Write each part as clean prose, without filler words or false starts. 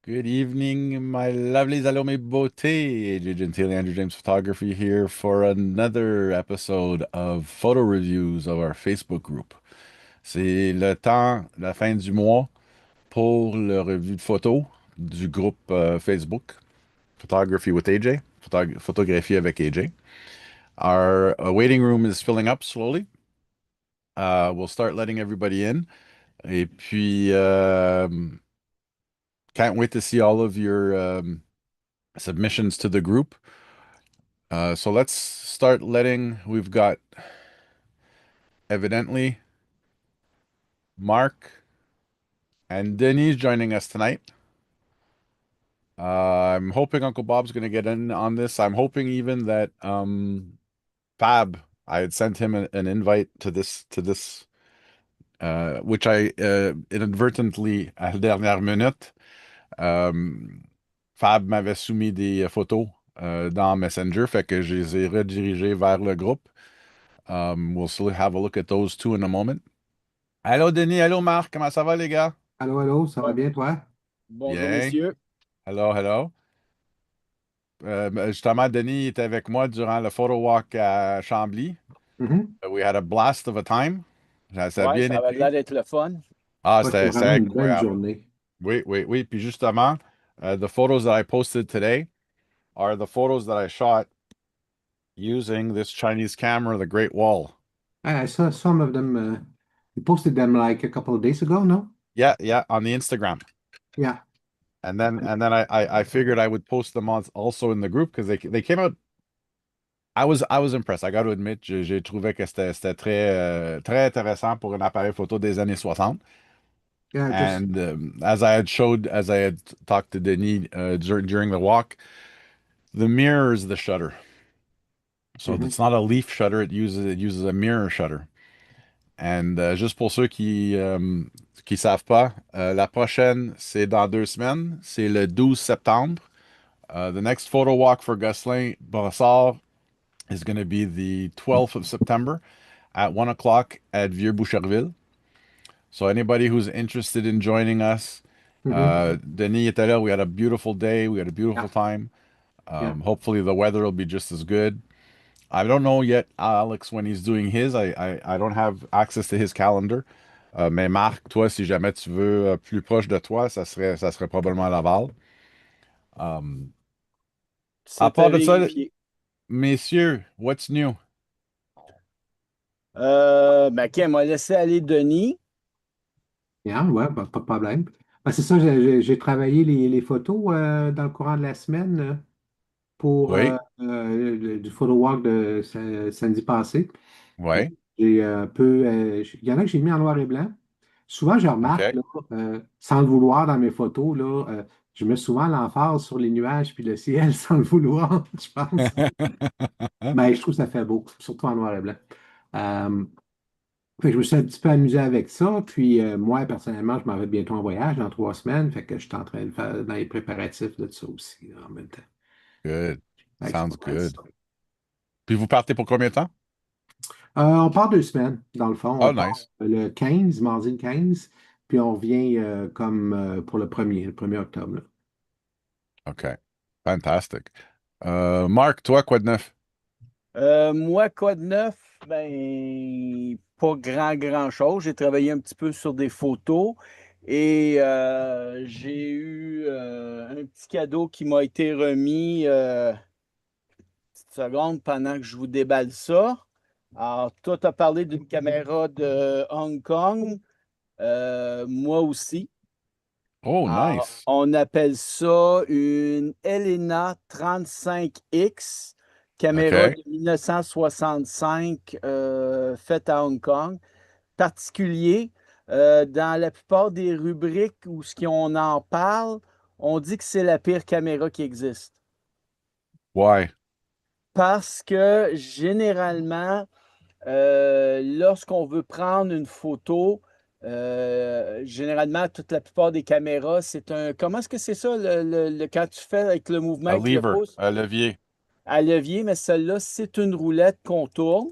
Good evening, my lovelies. Allô, mes beautés. AJ Gentile, Andrew James Photography here for another episode of photo reviews of our Facebook group. C'est le temps, la fin du mois pour le revue de photos du groupe Facebook Photography with AJ, Photographie avec AJ. Our waiting room is filling up slowly. We'll start letting everybody in. Et puis, can't wait to see all of your submissions to the group. So let's start letting, we've got evidently Mark and Denise joining us tonight. I'm hoping Uncle Bob's going to get in on this. I'm hoping even that Fab, I had sent him an invite to this, which I inadvertently, à la dernière minute, Fab m'avait soumis des photos dans Messenger, fait que je les ai redirigées vers le groupe. We'll still have a look at those two in a moment. Allô Denis, allô Marc, comment ça va les gars? Allô, allô, ça va Bon- bien, toi? Bonjour, Bien. messieurs. Hello, hello. Justement, Denis était avec moi durant le photo walk à Chambly. Mhm. We had a blast of a time. Ça a Ouais, bien ça avait l'air été. d'être le fun. Ah, Ouais, c'était c'était vraiment une belle incroyable. journée. Oui, oui, oui. Puis justement, the photos that I posted today are the photos that I shot using this Chinese camera, the Great Wall. I saw some of them. You posted them like a couple of days ago, no? Yeah, yeah, on the Instagram. Yeah. And then I figured I would post them on also in the group because they came out. I was impressed. I got to admit, j'ai trouvé que c'était très intéressant pour un appareil photo des années 60. Yeah, just And as I had talked to Denis during the walk, the mirror is the shutter. So mhm. it's not a leaf shutter. It uses a mirror shutter. And juste pour ceux qui savent pas, la prochaine, c'est dans 2 semaines. C'est le 12 septembre. The next photo walk for Gosselin Brossard is going to be the 12th of September at 1 o'clock at Vieux-Boucherville. So anybody who's interested in joining us, Mhm. Denis était là. We had a beautiful day. We had a beautiful Yeah, time. yeah. Hopefully the weather will be just as good. I don't know yet, Alex, when he's doing his. I don't have access to his calendar. Mais Marc, toi, si jamais tu veux plus proche de toi, ça serait probablement à Laval. À C'est à part de ça, vérifier. messieurs, what's new? OK, on m'a laissé aller Denis. Yeah, ouais, pas de problème. C'est ça, j'ai travaillé les photos dans le courant de la semaine pour Oui, du photo walk de samedi passé. Puis oui, j'ai un peu. Il y en a que j'ai mis en noir et blanc. Souvent, je remarque, OK. là, sans le vouloir dans mes photos, là, je mets souvent l'emphase sur les nuages puis le ciel sans le vouloir, je pense. Mais je trouve que ça fait beau, surtout en noir et blanc. Euh, Fait que je me suis un petit peu amusé avec ça. Puis moi, personnellement, je m'en vais bientôt en voyage dans 3 semaines. Fait que je suis en train de faire dans les préparatifs de ça aussi, là, en même temps. Good. Fait que c'est pas Sounds mal good. ça. Puis vous partez pour combien de temps? On part 2 semaines, dans le fond. On Oh, part nice. le 15, mardi le 15, puis on revient comme pour le premier octobre, là. OK. Fantastic. Marc, toi, quoi de neuf? Moi, quoi de neuf? Ben, pas grand-chose. J'ai travaillé un petit peu sur des photos et j'ai eu un petit cadeau qui m'a été remis. Petite seconde pendant que je vous déballe ça. Alors, toi, tu as parlé d'une caméra de Hong Kong. Moi aussi. Oh, Alors, nice. on appelle ça une Elena 35X, caméra OK. de 1965 faite à Hong Kong. Particulier, dans la plupart des rubriques où ce qu'on en parle, on dit que c'est la pire caméra qui existe. Why? Parce que généralement, lorsqu'on veut prendre une photo, généralement, toute la plupart des caméras, c'est un. Comment est-ce que c'est ça, quand tu fais avec le mouvement A avec le lever, pouce un levier. à levier, mais celle-là, c'est une roulette qu'on tourne.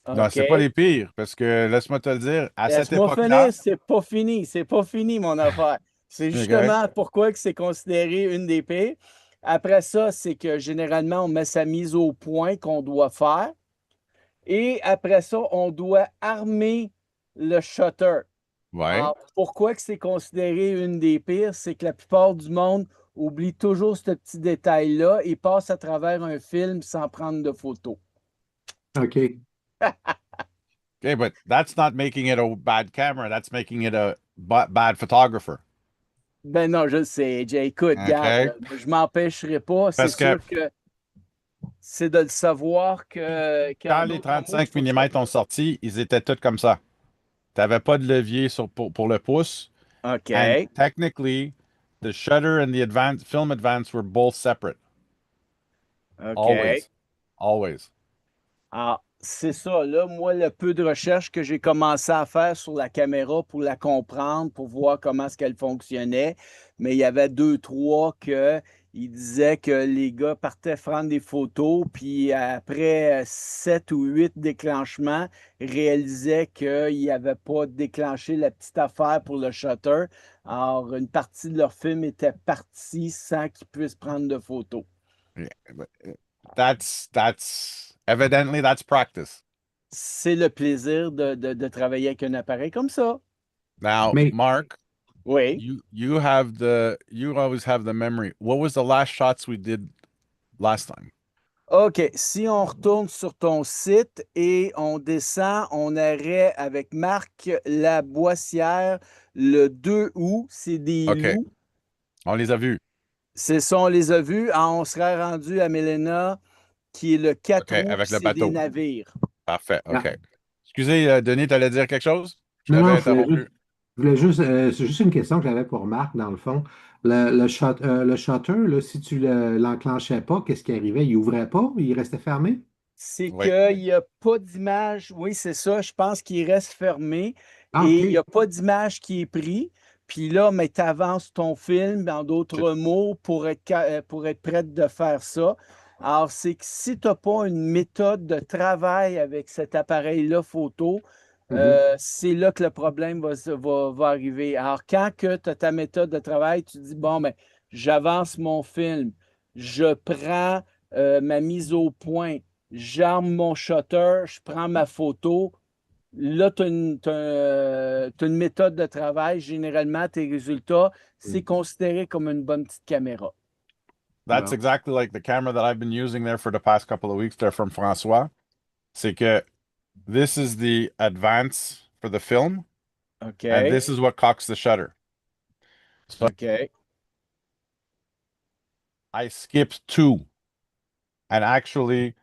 Non, OK. c'est pas les pires, parce que laisse-moi te le dire, à cette Laisse-moi finir, époque-là, c'est pas fini, mon affaire. C'est OK. justement pourquoi que c'est considéré une des pires. Après ça, c'est que généralement, on met sa mise au point qu'on doit faire. Et après ça, on doit armer le shutter. Ouais. Alors, pourquoi que c'est considéré une des pires? C'est que la plupart du monde oublie toujours ce petit détail-là et passe à travers un film sans prendre de photos. OK. Okay, but that's not making it a bad camera. That's making it a bad photographer. Ben non, je le sais, Jay. Écoute, garde, OK? je m'empêcherai pas. C'est Parce que sûr que c'est de le savoir qu'en quand les d'autres mots, il 35 faut que ça. mm ont sorti, ils étaient tous comme ça. Tu n'avais pas de levier pour le pouce. And OK. technically, the shutter and the film advance were both separate. OK. Always. Always. Ah, c'est ça, là, moi, le peu de recherche que j'ai commencé à faire sur la caméra pour la comprendre, pour voir comment est-ce qu'elle fonctionnait, mais il y avait deux, trois que ils disaient que les gars partaient prendre des photos, puis après 7 ou 8 déclenchements, réalisaient qu'ils n'avaient pas déclenché la petite affaire pour le shutter. Alors, une partie de leur film était partie sans qu'ils puissent prendre de photos. Yeah, but that's evidently that's practice. C'est le plaisir de travailler avec un appareil comme ça. Now, Mais Mark, Oui. you always have the memory. What was the last shots we did last time? OK. Si on retourne sur ton site et on descend, on aurait avec Marc la Boissière le 2 août, c'est des OK. loups. On les a vus. C'est ça, on les a vus. Ah, on serait rendu à Mélena, qui est le OK, 4 août, avec le c'est des bateau. navires. Parfait. OK. ah, Excusez, Denis, tu allais dire quelque chose? Je non, t'avais non, interrompu. c'est juste une question que j'avais pour Marc, dans le fond. Le shutter, là, si tu l'enclenchais pas, qu'est-ce qui arrivait? Il ouvrait pas? Il restait fermé? C'est Oui. qu'il n'y a pas d'image. Oui, c'est ça. Je pense qu'il reste fermé Ah, et OK. il n'y a pas d'image qui est pris. Puis là, mais tu avances ton film, en Tu- d'autres mots, pour être prête de faire ça. Alors, c'est que si tu n'as pas une méthode de travail avec cet appareil-là photo, Mhm, c'est là que le problème va arriver. Alors, quand tu as ta méthode de travail, tu dis, bon, ben, j'avance mon film, je prends ma mise au point, j'arme mon shutter, je prends ma photo. Là, t'as une méthode de travail. Généralement, tes résultats, c'est mhm. considéré comme une bonne petite caméra. That's Bon. exactly like the camera that I've been using there for the past couple of weeks. They're from Francois. C'est que this is the advance for the film, and OK. this is what cocks the shutter. So OK. I skipped two, and actually,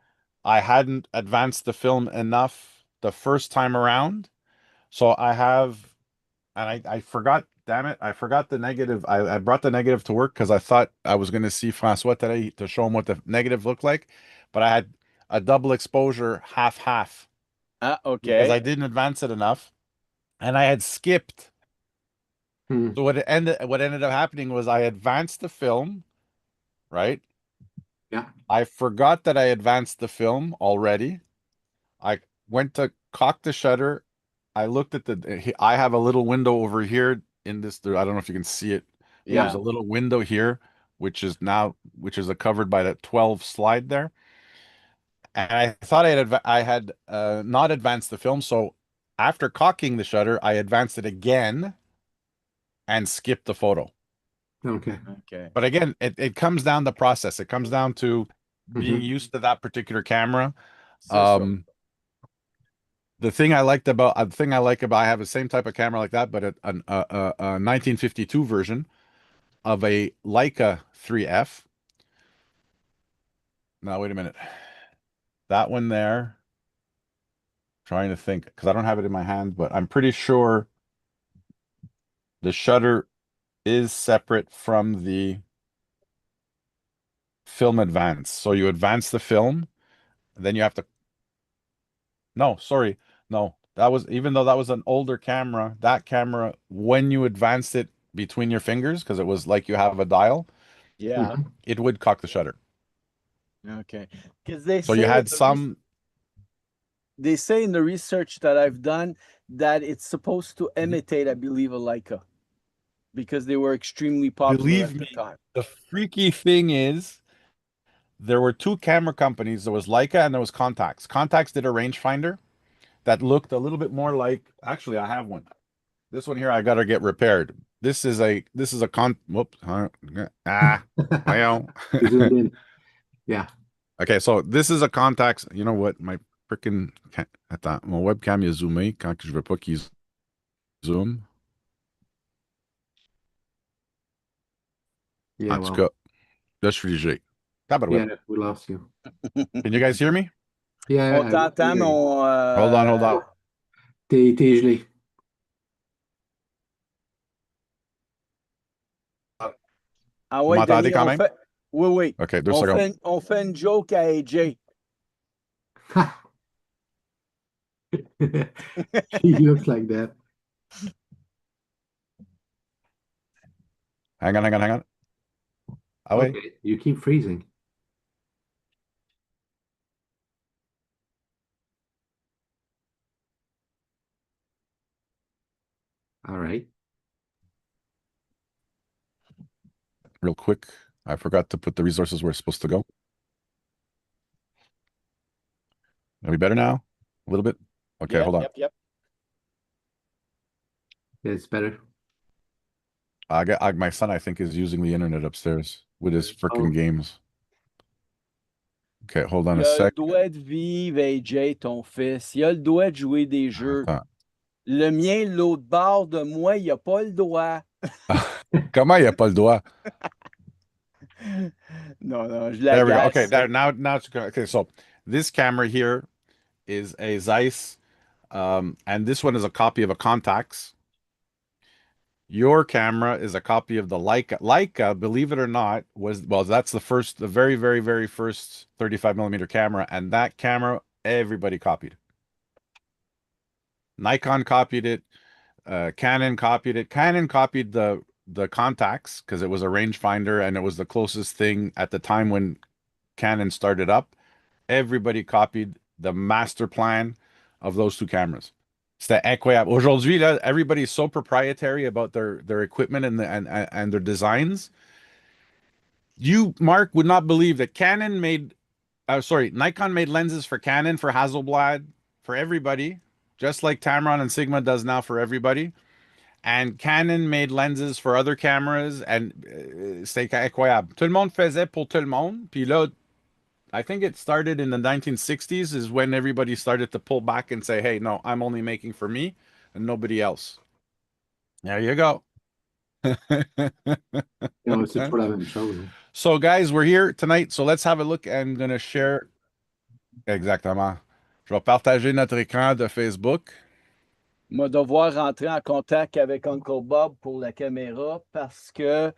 I hadn't advanced the film enough the first time around. So I have, and I forgot, damn it, I forgot the negative. I brought the negative to work because I thought I was going to see Francois today to show him what the negative looked like, but I had a double exposure half half Ah, because OK. I didn't advance it enough, and I had skipped. Hmm. So what ended up happening was I advanced the film, right? Yeah. I forgot that I advanced the film already. I went to cock the shutter. I looked at I have a little window over here in this. I don't know if you can see it, but there's Yeah. a little window here, which is covered by that 12 slide there. And I thought I had not advanced the film. So after cocking the shutter, I advanced it again and skipped the photo. OK. OK. But again, it comes down the process. It comes down to being Mhm. used to that particular camera. C'est ça. Um, the thing I like about I have the same type of camera like that, but a 1952 version of a Leica 3F. Now wait a minute, that one there. Trying to think because I don't have it in my hand, but I'm pretty sure the shutter is separate from the film advance. So you advance the film, then you have to. No, sorry, no. That was even though that was an older camera. That camera, when you advanced it between your fingers, because it was like you have a dial, Yeah. Mhm. it would cock the shutter. OK. Because they So you say had some. they say in the research that I've done that it's supposed to imitate, I believe, a Leica. because they were extremely popular Believe at the me, time. the freaky thing is there were two camera companies. There was Leica and there was Contax. Contax did a rangefinder that looked a little bit more like, actually, I have one. This one here I gotta get repaired. This is a whoops. Well. You zoomed in. Yeah. Okay, so this is a Contax. You know what? My freaking attends, mon webcam est zoomé quand je veux pas qu'il zoom. Yeah, En tout well, cas, là, je suis léger. Tabarouette. yeah, we lost you. Can you guys hear me? On Yeah, t'entend, mais Hold on, hold on. t'es gelé. Ah Vous ouais, m'entendez Denis, quand même? Oui, oui. OK, 2 secondes. On fait une joke à AJ. He looks like that. Hang on, hang on, hang on. Ah ouais? Okay, you keep freezing. All right. Real quick. I forgot to put the resources where it's supposed to go. Are we better now? A little bit? Okay, Yep, hold on. yep. Yeah, it's better. My son, I think, is using the internet upstairs with his freaking Oh. games. Okay, hold on Il a a le sec. droit de vivre, AJ, ton fils. Il a le droit de jouer des jeux. Attends. Le mien, l'autre bord de moi, il n'a pas le droit. Comment il n'y a pas le doigt? Non, non, je There we go. l'agace. Okay, now it's okay. So this camera here is a Zeiss, and this one is a copy of a Contax. Your camera is a copy of the Leica. Leica, believe it or not, that's the very, very, very first 35 millimeter camera, and that camera everybody copied. Nikon copied it. Canon copied it. Canon copied the Contax because it was a rangefinder and it was the closest thing at the time when Canon started up. Everybody copied the master plan of those two cameras. C'était incroyable. Aujourd'hui, là, everybody's so proprietary about their equipment and their designs. You, Mark, would not believe that Nikon made lenses for Canon, for Hasselblad, for everybody, just like Tamron and Sigma does now for everybody. And Canon made lenses for other cameras, and c'était incroyable. Tout le monde faisait pour tout le monde. Puis là, I think it started in the 1960s is when everybody started to pull back and say, hey, no, I'm only making for me and nobody else. There you go. Non, c'est toujours la même chose. So, guys, we're here tonight. So let's have a look. I'm going to share. Exactement. Je vais partager notre écran de Facebook. Moi, devoir rentrer en contact avec Uncle Bob pour la caméra parce que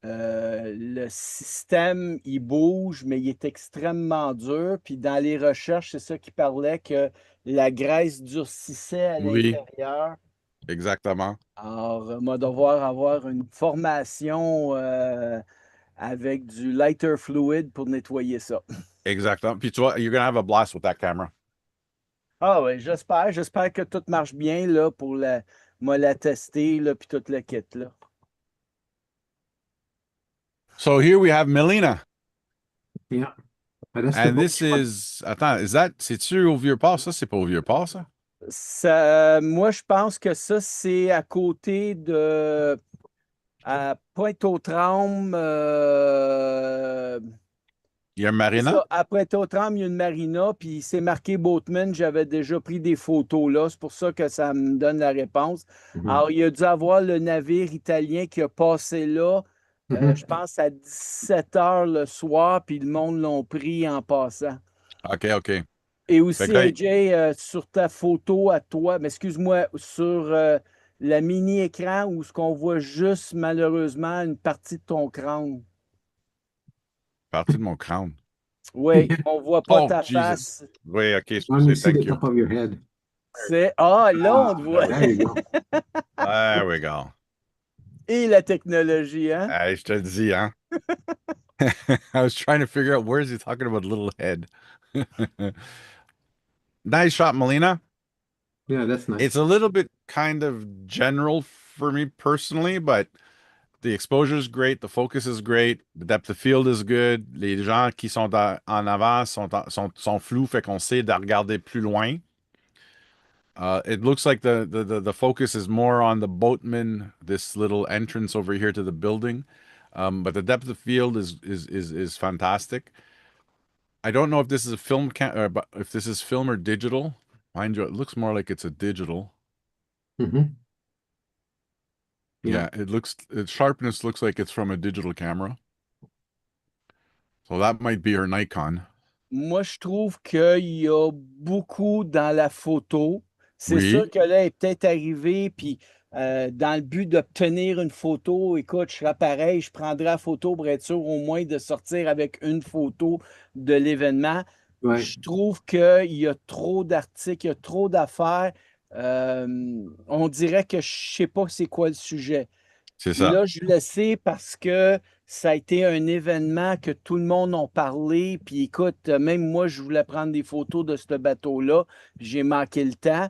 le système, il bouge, mais il est extrêmement dur. Puis dans les recherches, c'est ça qui parlait que la graisse durcissait à Oui, l'intérieur. exactement. Alors, moi, devoir avoir une formation avec du lighter fluid pour nettoyer ça. Exactement. Puis tu vois, you're going to have a blast with that camera. Ah oui, j'espère. J'espère que tout marche bien là, pour moi la tester, là, puis tout le kit. Là. So here we have Melina. Yeah. But that's And the this is, attends, c'est-tu au Vieux-Port? Ça, c'est pas au Vieux-Port, ça? Moi, je pense que ça, c'est à côté de à Pointe-aux-Trembles. Il y a un C'est marina? ça, à Pointe-aux-Trembles, il y a une marina, puis c'est marqué Boatman. J'avais déjà pris des photos là. C'est pour ça que ça me donne la réponse. Alors, il a dû avoir le navire italien qui a passé là, je pense, à 17 heures le soir, puis le monde l'ont pris en passant. OK, OK. Et Fait aussi, que là, AJ, sur ta photo à toi, mais excuse-moi, sur la mini-écran où ce qu'on voit juste malheureusement une partie de ton crâne. partie de mon crâne. Oui, on voit pas Oh, ta Jesus. face. Oui, OK, Only excusez, see the thank you. top of your head. C'est là, on te voit. There you go. There we go. Et la technologie, hein? Hey, je te le dis, hein? I was trying to figure out where is he talking about little head. Nice shot, Melina. Yeah, that's nice. It's a little bit kind of general for me personally, but the exposure is great, the focus is great, the depth of field is good. Les gens qui sont en avant sont flous, fait qu'on sait de regarder plus loin. It looks like the focus is more on the boatman, this little entrance over here to the building. But the depth of field is fantastic. I don't know if this is a film but if this is film or digital. Mind you, it looks more like it's a digital. Mhm. Yeah, its sharpness looks like it's from a digital camera. So that might be her Nikon. Moi, je trouve qu'il y a beaucoup dans la photo. C'est Oui, sûr que là, elle est peut-être arrivée, puis dans le but d'obtenir une photo, écoute, je serais pareil, je prendrais la photo pour être sûr au moins de sortir avec une photo de l'événement. Ouais. Je trouve qu'il y a trop d'articles, il y a trop d'affaires. On dirait que je ne sais pas c'est quoi le sujet. c'est ça. Là, je le sais parce que ça a été un événement que tout le monde en parlait. Puis écoute, même moi, je voulais prendre des photos de ce bateau-là. J'ai manqué le temps.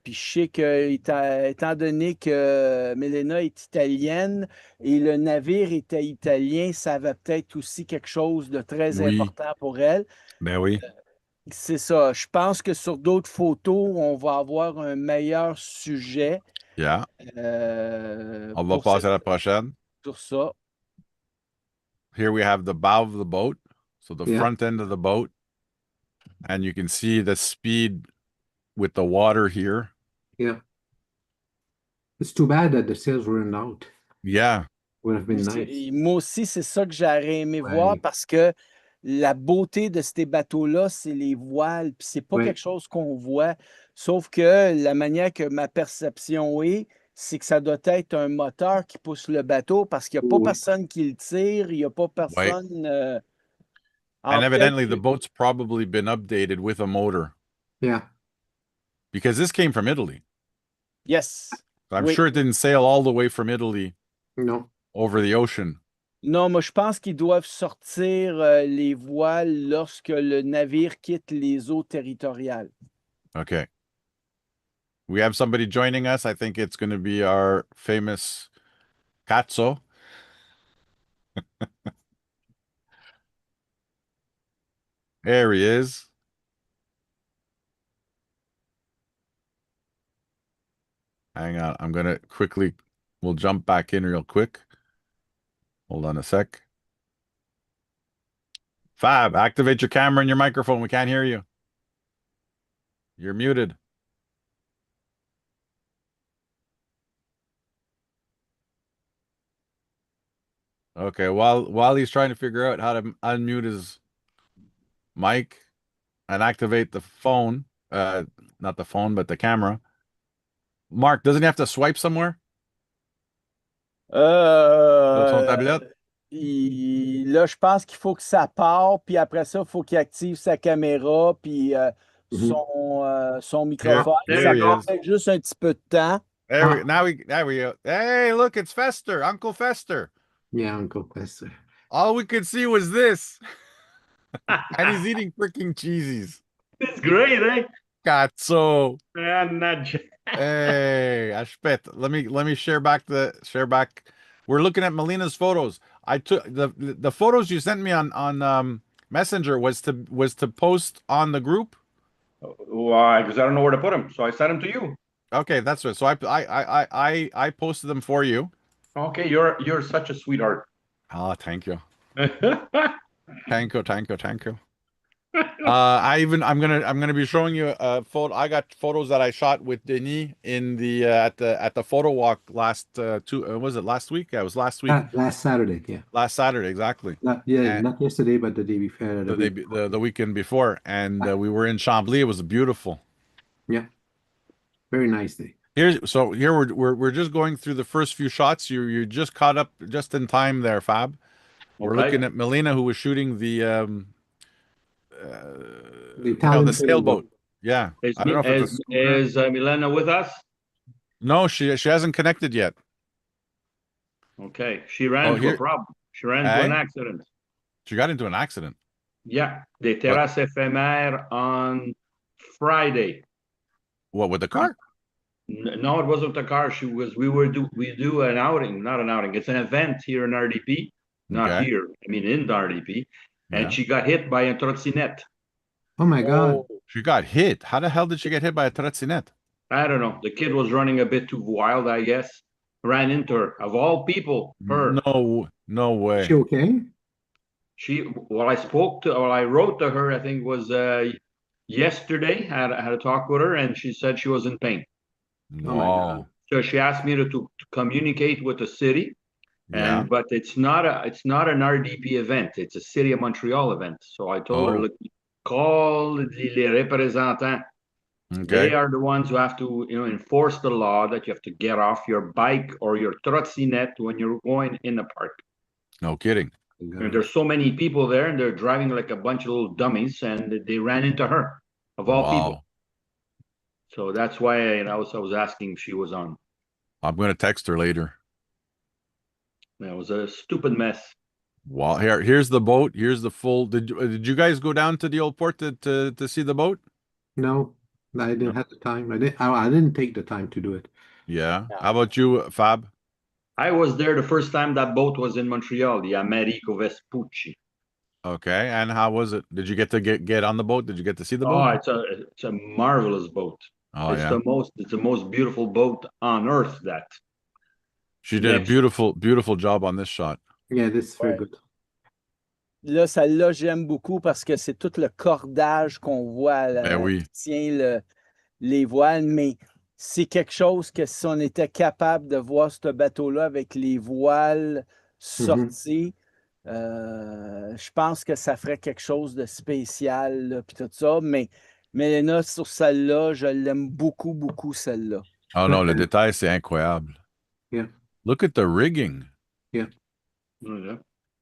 Puis je sais que, étant donné que Milena est italienne et le navire était italien, ça avait peut-être aussi quelque chose de très Oui, important pour elle. ben oui. C'est ça. Je pense que sur d'autres photos, on va avoir un meilleur sujet Yeah. On va pour passer à la prochaine. sur ça. Here we have the bow of the boat. So the Yeah. front end of the boat. And you can see the speed with the water here. Yeah. It's too bad that the sails weren't out. Yeah. Would have been nice. Moi aussi, c'est ça que j'aurais aimé voir Ouais. parce que la beauté de ces bateaux-là, c'est les voiles, puis c'est pas Ouais. quelque chose qu'on voit. Sauf que la manière que ma perception est, c'est que ça doit être un moteur qui pousse le bateau parce qu'il n'y a pas Ouais. personne qui le tire, il n'y a pas Right. personne. And Peut-être evidently the boat's probably been updated with a motor Yeah. because this came from Italy. yes. I'm Oui. sure it didn't sail all the way from Italy No. over the ocean. Non, moi, je pense qu'ils doivent sortir les voiles lorsque le navire quitte les eaux territoriales. Okay. We have somebody joining us. I think it's going to be our famous Cazzo. There he is. Hang on. I'm going to quickly, we'll jump back in real quick. Hold on a sec. Fab, activate your camera and your microphone. We can't hear you. You're muted. Okay, while he's trying to figure out how to unmute his mic and activate the phone, not the phone, but the camera. Mark, doesn't he have to swipe somewhere? Sur son tablette? Là, je pense qu'il faut que ça part, puis après ça, il faut qu'il active sa caméra, puis Mhm. son microphone. Here Ça he prend is. peut-être juste un petit peu de temps. There we go. Hey, look, it's Fester, Uncle Fester. Yeah, Uncle Fester. All we could see was this. And he's eating freaking cheesies. It's great, eh? Cazzo. Mannaggia. Hey, aspetta. Let me share back. We're looking at Melina's photos. I took the photos you sent me on Messenger was to post on the group. Why? Because I don't know where to put them, so I sent them to you. Okay, that's right. So I posted them for you. Okay, you're such a sweetheart. Ah, thank you. Thank you. I'm gonna be showing you a photo. I got photos that I shot with Denis in the at the photo walk last was it last week? Yeah, it was last week. Last Saturday, yeah. Last Saturday, exactly. Not yesterday, but the day before. The weekend before, and we were in Chambly. It was beautiful. Yeah, very nice day. Here we're just going through the first few shots. You just caught up just in time there, Fab. We're looking at Melina, who was shooting the Italian sailboat. Yeah, Is I don't know if it's Milena with us? no, she hasn't connected yet. Okay, she ran into a problem. She ran into an accident. She got into an accident. Yeah, the terrasse éphémère on Friday. What, with the car? No, it wasn't the car. We do an outing, not an outing. It's an event here in RDP, not Okay. here. I mean, in the RDP. And Yeah. she got hit by a trottinette. Oh my God. Oh, She got hit. How the hell did she get hit by a trottinette? I don't know. The kid was running a bit too wild, I guess. Ran into her. Of all people, her. No She way. okay? I wrote to her, I think was yesterday. I had a talk with her, and she said she was in pain. Oh my God. Wow. So she asked me to communicate with the city, Yeah. but it's not an RDP event. It's a City of Montreal event. So I told her, Oh, look, call les représentants. They okay. are the ones who have to, enforce the law that you have to get off your bike or your trottinette when you're going in the park. No kidding. And there's so many people there, and they're driving like a bunch of little dummies, and they ran into her, of all people. Wow. So that's why I was asking if she was on. I'm gonna text her later. It was a stupid mess. Wow. Here's the boat. Here's the full. Did you guys go down to the old port to see the boat? No, I didn't have the time. I didn't take the time to do it. Yeah. Yeah. How about you, Fab? I was there the first time that boat was in Montreal, the Americo Vespucci. Okay. And how was it? Did you get to get on the boat? Did you get to see the Oh, boat? it's a marvelous boat. Oh It's yeah. the most beautiful boat on earth. That She did a next, beautiful job on this shot. Yeah, this is very Ouais. good. là, celle-là, j'aime beaucoup parce que c'est tout le cordage qu'on voit Ben oui. qui tient les voiles, mais c'est quelque chose que si on était capable de voir ce bateau-là avec les voiles sorties, je pense que ça ferait quelque chose de spécial, là, puis tout ça. Mais Mélena, sur celle-là, je l'aime beaucoup, beaucoup, celle-là. Oh non, le détail, c'est incroyable. Yeah. Look at the rigging.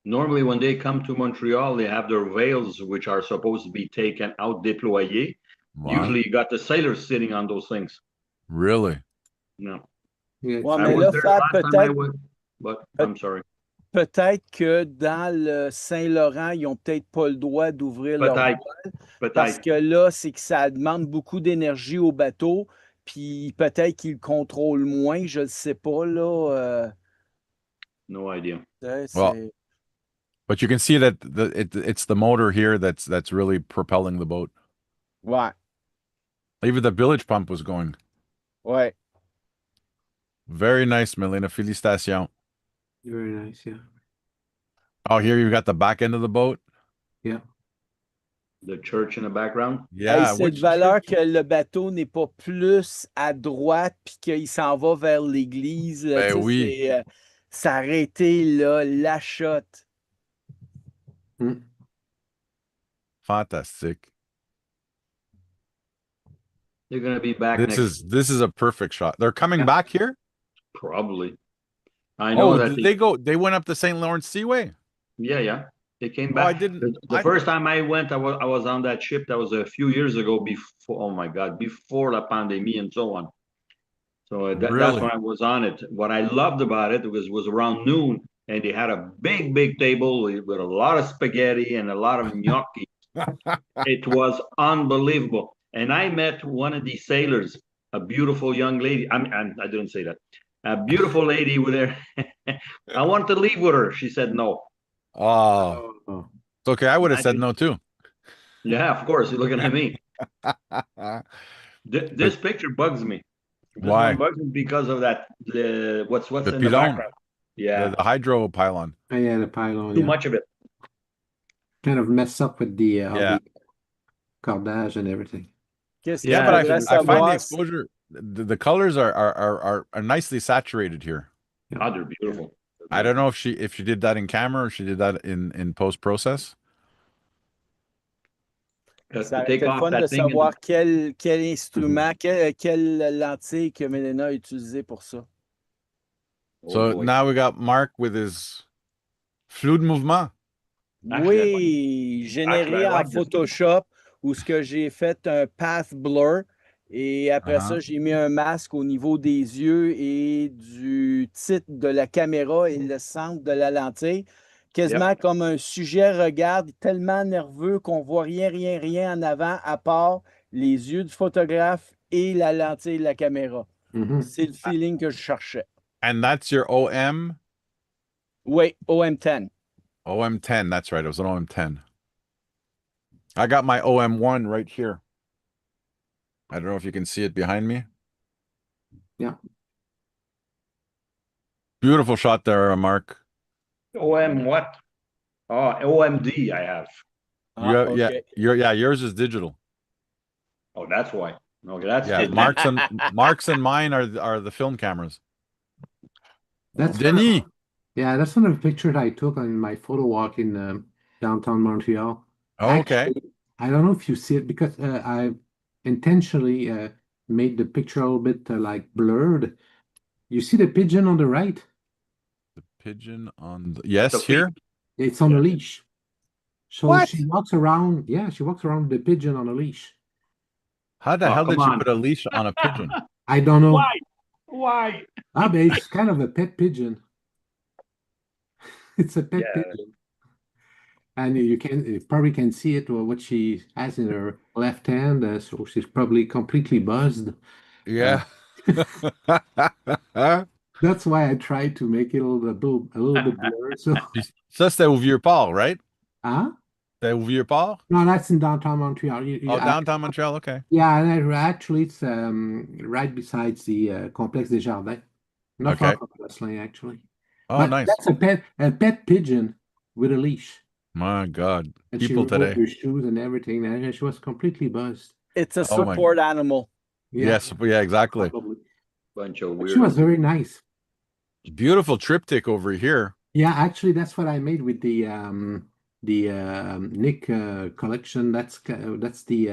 Normally, when they come to Montreal, they have their veils, which are supposed to be taken out, déployés. Wow. Usually, you got the sailors sitting on those things. Really? No. Yeah, Ouais, I mais was là, there Fab, last time I peut-être went, but I'm sorry. peut-être que dans le Saint-Laurent, ils n'ont peut-être pas le droit d'ouvrir leur Peut-être, voile parce peut-être. que là, c'est que ça demande beaucoup d'énergie au bateau, puis peut-être qu'ils le contrôlent moins, je ne sais pas, là. No idea. Well, but you can see that it's the motor here that's really propelling the boat. Ouais, Even the bilge pump was going. ouais. Very nice, Melina. Félicitations. very nice. Yeah. Oh, here you got the back end of the boat. Yeah. The church in the background. Yeah, Hey, c'est de valeur que le bateau n'est pas plus à droite puis qu'il s'en va vers l'église. Là, Ben tu sais, oui. ça aurait été là, la shot. Mm. Fantastic. They're going to be back This is a perfect shot. They're coming back here? probably. I know Oh, that did they went up the St. Lawrence Seaway? Yeah. They came Oh, I back. didn't. The first time I went, I was on that ship. That was a few years ago. Before, oh my God, before the pandemic and so on. So that's Really? when I was on it. What I loved about it was around noon, and they had a big table with a lot of spaghetti and a lot of gnocchi. It was unbelievable. And I met one of these sailors, a beautiful young lady. I didn't say that. A beautiful lady with her. I wanted to leave with her. She said no. Oh, Oh. it's okay. I would have said no too. Yeah, of course. You're looking at me. This picture bugs me. This Why? one bugs me because of that. What's The in the pylon. background? Yeah, The hydro pylon. Oh, yeah, the pylon. too Yeah. much of it. Kind of mess up with the all Yeah. the cordage and everything. Qu'est-ce Yeah, qu'il but I faudrait find the savoir? exposure. The colors are nicely saturated here. Oh, they're beautiful. I don't know if she did that in camera or she did that in post process. Because Ça to aurait take été le off fun de that thing, savoir quel instrument, quelle lentille que Mélena a utilisé pour ça. So boy. now we got Mark with his flou de mouvement. Oui, généré I en like this. Photoshop où ce que j'ai fait un path blur et après ça, j'ai mis un masque au niveau des yeux et du titre de la caméra et le centre de la lentille. Quasiment comme un sujet regarde tellement nerveux qu'on voit rien en avant à part les yeux du photographe et la lentille de la caméra. Mhm. C'est le feeling que je cherchais. And that's your OM? Oui, OM10. OM10, that's right. It was an OM10. I got my OM1 right here. I don't know if you can see it behind me. Yeah. Beautiful shot there, Mark. OM what? Oh, OMD I have. Ah, Yeah, okay. yours is digital. Oh, that's why. Okay, that's Yeah, it. Mark's and mine are the film cameras. That's Denis. that's one of the pictures I took on my photo walk in downtown Montreal. Oh, okay. Actually, I don't know if you see it because I intentionally made the picture a little bit like blurred. You see the pigeon on the right? The pigeon on the yes, The here. It's on a leash. So What? she walks around. Yeah, she walks around with the pigeon on a leash. How the Oh, hell come did she on. put a leash on a pigeon? I don't know. Why? Why? Ah, but it's kind of a pet pigeon. It's a pet Yeah. pigeon. And you probably can see it or what she has in her left hand. So she's probably completely buzzed. Yeah. That's why I tried to make it a little bit blurred. So, Puis ça, c'était au Vieux-Port, right? huh? C'était au Vieux-Port? No, that's in downtown Montreal. Oh, downtown Montreal, okay. Yeah, and actually, it's right besides the Complexe des Jardins, not far Okay. from Westland, actually. Oh, But nice. that's a pet pigeon with a leash, My God. and she People removed today. her shoes and everything, and she was completely buzzed. It's a Oh my- support animal. Yeah, Yes, yeah, exactly. probably. Bunch of But she was weirdos. very nice. Beautiful triptych over here. Yeah, actually, that's what I made with the Nick collection. That's the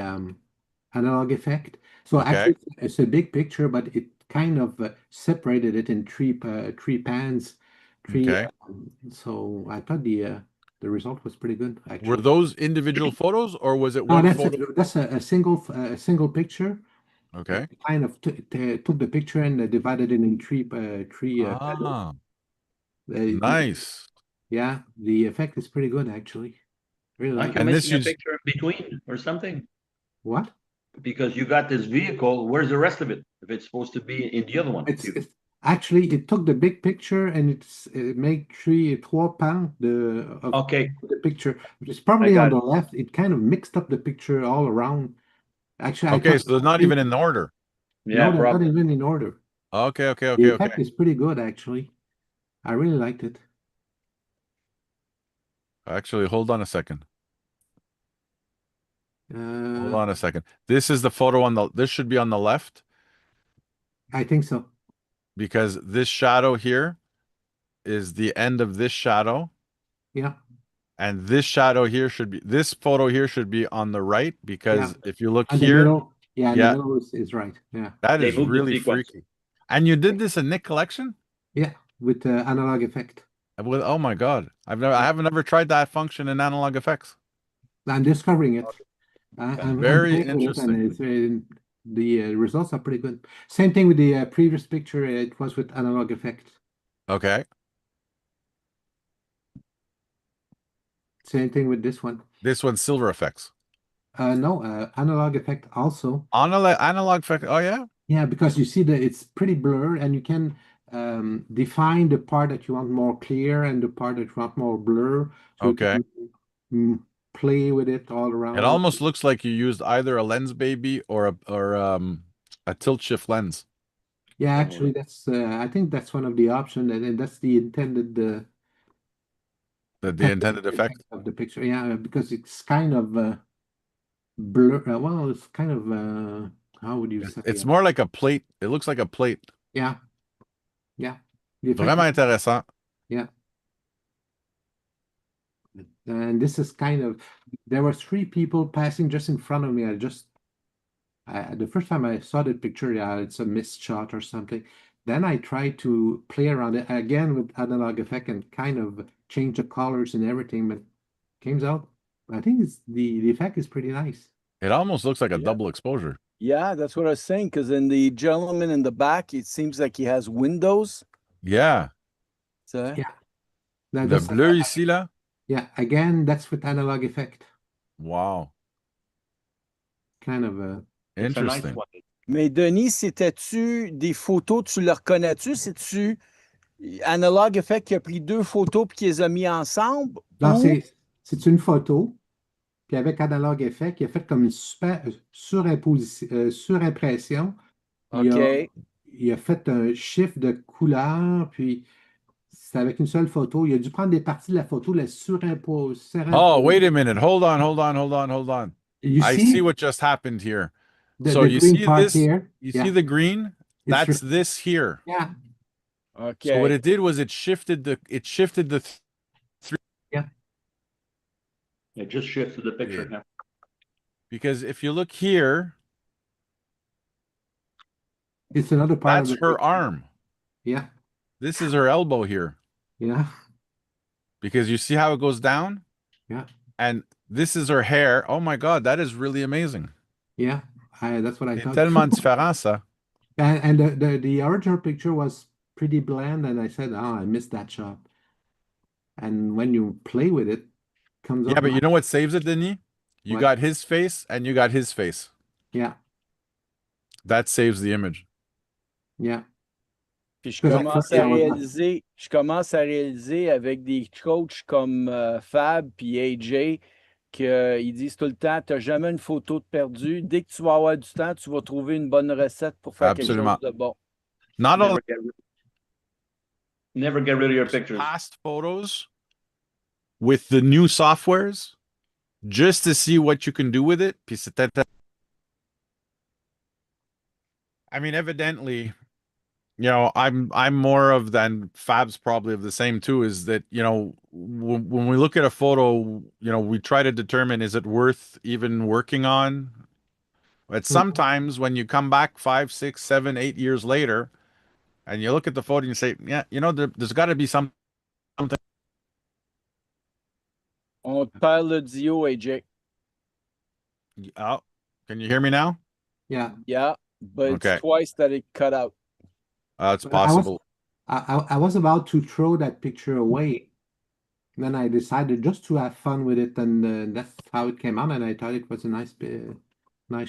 analog effect. So Okay. actually, it's a big picture, but it kind of separated it in three pans. Okay. So I thought the result was pretty good. Were Actually, those individual photos or was it no, one that's photo? that's a single picture. Okay. Kind of took the picture and divided it in three panels. Ah, Uh, nice. Yeah, the effect is pretty good actually. Really Aren't like you And this missing a is- picture in between or something? what? Because you got this vehicle, where's the rest of it? If it's supposed to be in the other one. It's actually it took the big picture and it made trois pans of Okay, the picture. It's probably got on the left. It kind of mixed up the picture all around. Actually, I Okay, thought so they're not even in order. no, yeah, they're not probably. even in order. Okay, okay, The okay, effect okay. is pretty good actually. I really liked it. Actually, hold on a second. Hold Uh, on a second. This is the photo on the, this should be on the left I think so. because this shadow here is the end of this shadow. Yeah, And this shadow here should be, this photo here should be on the right because if you look and the here, middle. Yeah, and Yeah. the middle is right. Yeah, that They is moved the really sequence. freaky. And you did this in Nick Collection? yeah, with the analog effect. With, oh my God. I haven't ever tried that function in Analog Effects. I'm discovering it. I'm Very playing with it, and interesting. the results are pretty good. Same thing with the previous picture. It was with analog effect. Okay. Same thing with this one. This one's Silver Effects. No, analog effect also. Analog Effect. Oh, yeah. Yeah, because you see that it's pretty blurred, and you can define the part that you want more clear and the part that you want more blur. So Okay. you can play with it all around. It almost looks like you used either a lens baby or a tilt shift lens. Yeah, actually, that's I think that's one of the options, and that's the intended The intended effect. of the picture. Yeah, because it's kind of blur. Well, it's kind of how would you say? It's more like a plate. It looks like a plate. Yeah, yeah. The effect Vraiment is- intéressant. yeah. And this is kind of there were three people passing just in front of me. The first time I saw the picture, yeah, it's a missed shot or something. Then I tried to play around it again with analog effect and kind of change the colors and everything, but comes out. I think it's the effect is pretty nice. It almost looks like a Yeah. double exposure. Yeah, that's what I was saying. Because in the gentleman in the back, it seems like he has windows. Yeah. So, Yeah. Now, Le that's- bleu ici, là. yeah, again, that's with analog effect. Wow. Kind of a It's a nice Interesting. one. Mais Denis, c'était-tu des photos, tu le reconnais-tu? C'est-tu Analog Effect qui a pris deux photos puis qui les a mis ensemble? Non, Ou, c'est une photo, puis avec Analog Effect, il a fait comme une super surimpression. Il a, OK, il a fait un shift de couleur, puis c'est avec une seule photo. Il a dû prendre des parties de la photo, les Oh, surimposer. wait a minute. Hold on, hold on, hold on, hold on. You I see see what just happened here. So the you green see part this, here? you see Yeah, the green? it's That's this here. yeah, So what OK. it did was it shifted the three yeah. It just shifted the picture. did. Yeah. Because if you look here, It's another part of that's the her picture. arm. Yeah, This is her elbow here. yeah, Because you see how it goes down? yeah, And this is her hair. Oh my God, that is really amazing. yeah. That's what I C'est thought. tellement différent, ça. And the original picture was pretty bland, and I said, "Oh, I missed that shot." And when you play with it, comes Yeah, up but you nice. know what saves it, Denis? You What? got his face and you got his face. Yeah, That saves the image. yeah. Puis je Because at commence first à I was like, réaliser, je commence à réaliser avec des coachs comme Fab puis AJ qu'ils disent tout le temps, tu n'as jamais une photo de perdu. Dès que tu vas avoir du temps, tu vas trouver une bonne recette pour faire quelque chose Absolument. de bon. Not Never only never get rid of your pictures. past photos with the new softwares just to see what you can do with it. Puis I mean, evidently, I'm more of than Fab's probably of the same too. Is that when we look at a photo, we try to determine is it worth even working on. But sometimes when you come back 5, 6, 7, 8 years later, and you look at the photo and you say, yeah, there's got to be something. On te perd le dio, AJ. Oh, can you hear me now? yeah. Yeah, but it's Okay, twice that it cut out. it's But I was possible. I was about to throw that picture away. Then I decided just to have fun with it, and that's how it came out. And I thought it was a nice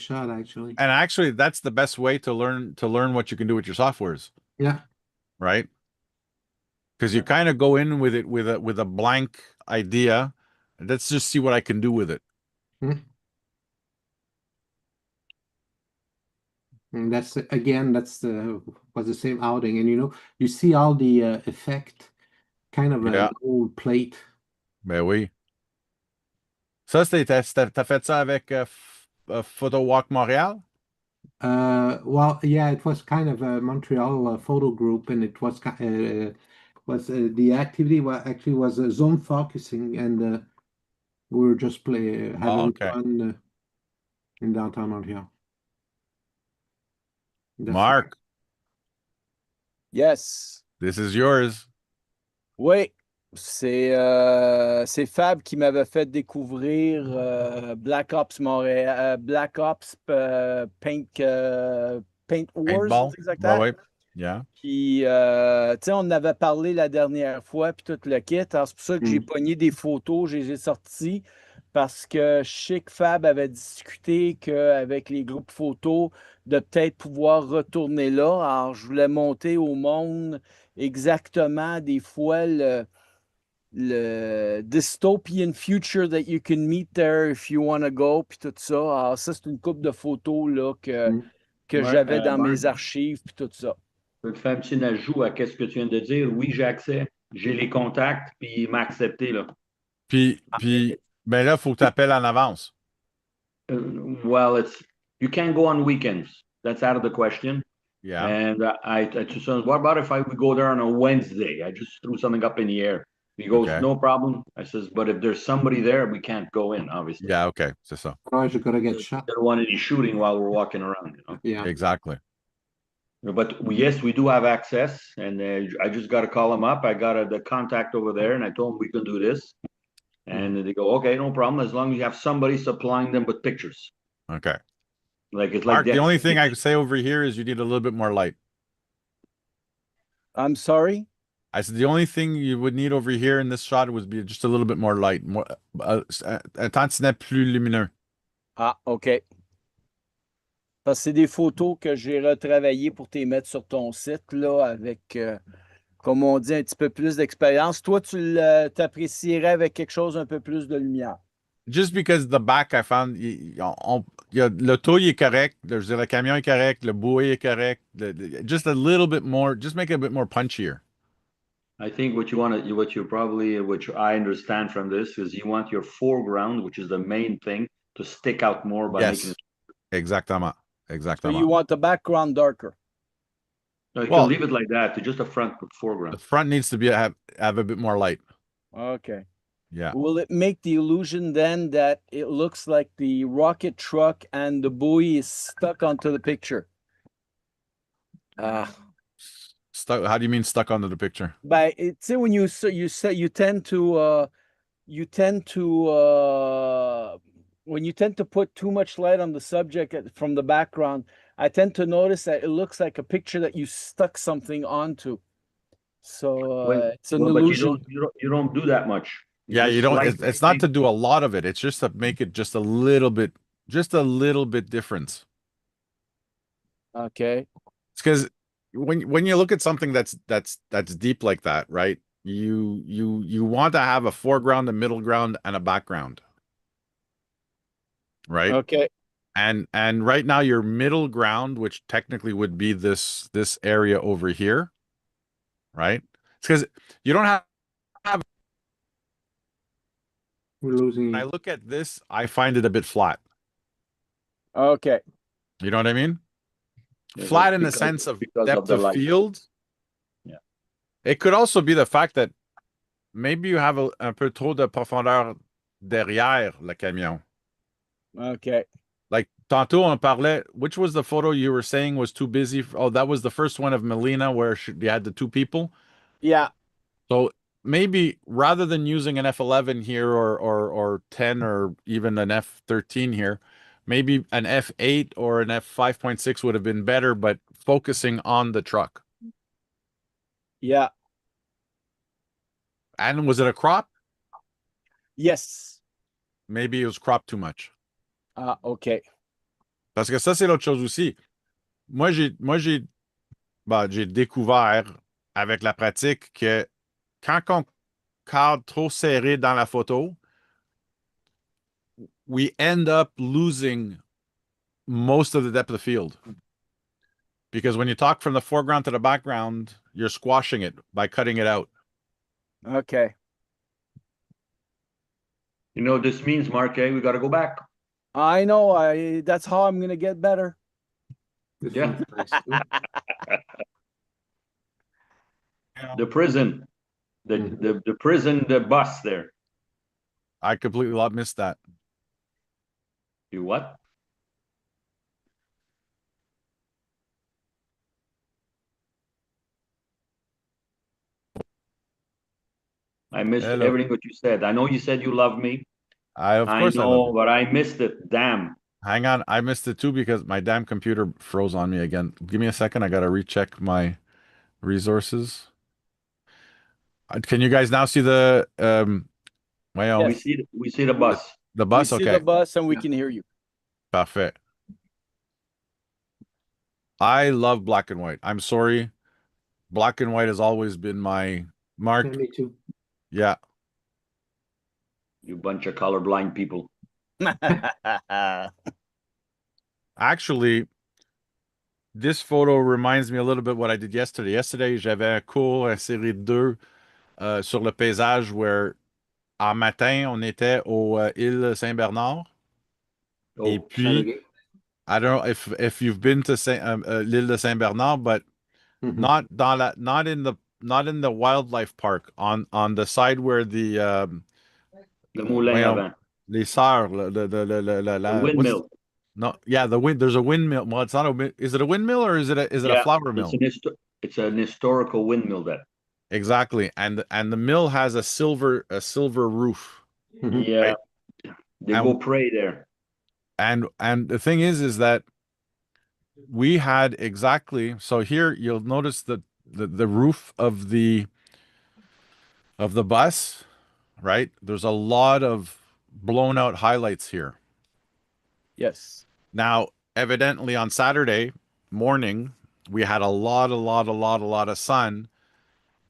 shot, actually. And actually, that's the best way to learn what you can do with your softwares, Yeah, right? Because you kind of go in with it with a blank idea. Let's just see what I can do with it. and that's again was the same outing, and you see all the effect, kind of a Yeah. gold plate. Ben oui. Ça, t'as fait ça avec Photo Walk Montréal? Well, yeah, it was kind of a Montreal photo group, and it was the activity was zone focusing, and we were just having okay. fun in downtown Montreal. Mark, Yes. this is yours. Oui, c'est Fab qui m'avait fait découvrir Black Ops Montréal, Black Ops Paint Wars, Paintball? exactement. Ouais. Yeah. Puis, tu sais, on en avait parlé la dernière fois, puis tout le kit. Alors, c'est pour ça que j'ai pogné des photos, j'ai sorti, parce que je sais que Fab avait discuté qu'avec les groupes photos, de peut-être pouvoir retourner là. Alors, je voulais monter au monde exactement des fois le dystopian future that you can meet there if you want to go, puis tout ça. Alors, ça, c'est une couple de photos là, que Ouais, j'avais dans Marc, mes archives, puis tout ça. je peux te faire un petit ajout à ce que tu viens de dire. Oui, j'ai accès. J'ai les contacts, puis il m'a accepté, là. Puis, ben là, faut que tu appelles en avance. Well, you can't go on weekends. That's out of the question. Yeah. And I just said, what about if we go there on a Wednesday? I just threw something up in the air. He goes, Okay. no problem. I says, but if there's somebody there, we can't go in, obviously. Yeah, okay, c'est ça. Otherwise, you're gonna get shot. Don't want any shooting while we're walking around, Yeah. Exactly. But yes, we do have access, and I just got to call them up. I got the contact over there, and I told them we can do this. And they go, okay, no problem, as long as you have somebody supplying them with pictures. Okay. It's Mark, like the only thing I could say over here is you need a little bit more light. I'm sorry? I said the only thing you would need over here in this shot would be just a little bit more light. Un tantinet plus lumineux. Ah, OK. Parce que c'est des photos que j'ai retravaillées pour te mettre sur ton site, là, avec, comme on dit, un petit peu plus d'expérience. Toi, t'apprécierais avec quelque chose un peu plus de lumière. Just because the back, I found, le tow il est correct, je veux dire, le camion est correct, le buoy est correct, just a little bit more, just make it a bit more punchier. I think what you want to, what you probably, which I understand from this, is you want your foreground, which is the main thing, to stick out more by making Yes, it. exactement, So exactement. you want the background darker. No, you can Well, leave it like that to just a front the foreground. front needs to have a bit more light. Okay. Yeah. Will it make the illusion then that it looks like the rocket truck and the buoy is stuck onto the picture? Stuck. How do you mean stuck onto the picture? By it's when you say you tend to when you tend to put too much light on the subject from the background, I tend to notice that it looks like a picture that you stuck something onto. So it's an But illusion. you don't do that much. Yeah, you just don't. slightly It's not make- to do a lot of it. It's just to make it just a little bit different. Okay. It's because when you look at something that's deep like that, right? You want to have a foreground, a middle ground, and a background, right? Okay. And right now your middle ground, which technically would be this area over here, right? It's because you don't have. We're losing When I you. look at this, I find it a bit flat. Okay. You know what I mean? Yeah, Flat that's in the because sense of because depth the of light. field. Yeah. It could also be the fact that maybe you have un peu trop de profondeur derrière le camion. Okay. Like tantôt on parlait, which was the photo you were saying was too busy? Oh, that was the first one of Melina where you had the two people. Yeah. So maybe rather than using an F11 here or 10 or even an F13 here, maybe an F8 or an F5.6 would have been better, but focusing on the truck. Yeah. And was it a crop? Yes. Maybe it was cropped too much. Okay. Parce que ça, c'est l'autre chose aussi. J'ai découvert avec la pratique que quand on cadre trop serré dans la photo, we end up losing most of the depth of field. Because when you talk from the foreground to the background, you're squashing it by cutting it out. Okay. You know this means, Mark, we got to go back. I know. That's how I'm gonna get better. This Yeah. one's nice too. The prison, the prison, the bus there. I completely missed that. You what? I missed Hello. everything what you said. I know you said you love me. Of I course I love know, you. but I missed it. Damn. Hang on. I missed it too because my damn computer froze on me again. Give me a second. I got to recheck my resources. Can you guys now see the Yes. We see the bus. the We bus? see Okay. the bus and we Yeah. can hear you. Parfait. I love black and white. I'm sorry. Black and white has always been my mark. Yeah, me too. Yeah. You bunch of colorblind people. Actually, this photo reminds me a little bit what I did yesterday. Yesterday, j'avais un cours, une série de deux sur le paysage where en matin, on était aux îles Saint-Bernard. Et Oh, puis, Saturday. I don't know if you've been to l'île de Saint-Bernard, but Mhm. not in the wildlife park on the side where the the moulin voyons, avant. les sœurs, The windmill. No, yeah, there's a windmill. Well, it's not is it a windmill or is it a flour mill? It's an historical windmill that. Exactly. And the mill has a silver roof. Mhm. Yeah. Right. They And- go pray there. And the thing is that we had exactly, so here you'll notice the roof of the bus, right? There's a lot of blown out highlights here. Yes. Now, evidently on Saturday morning, we had a lot of sun,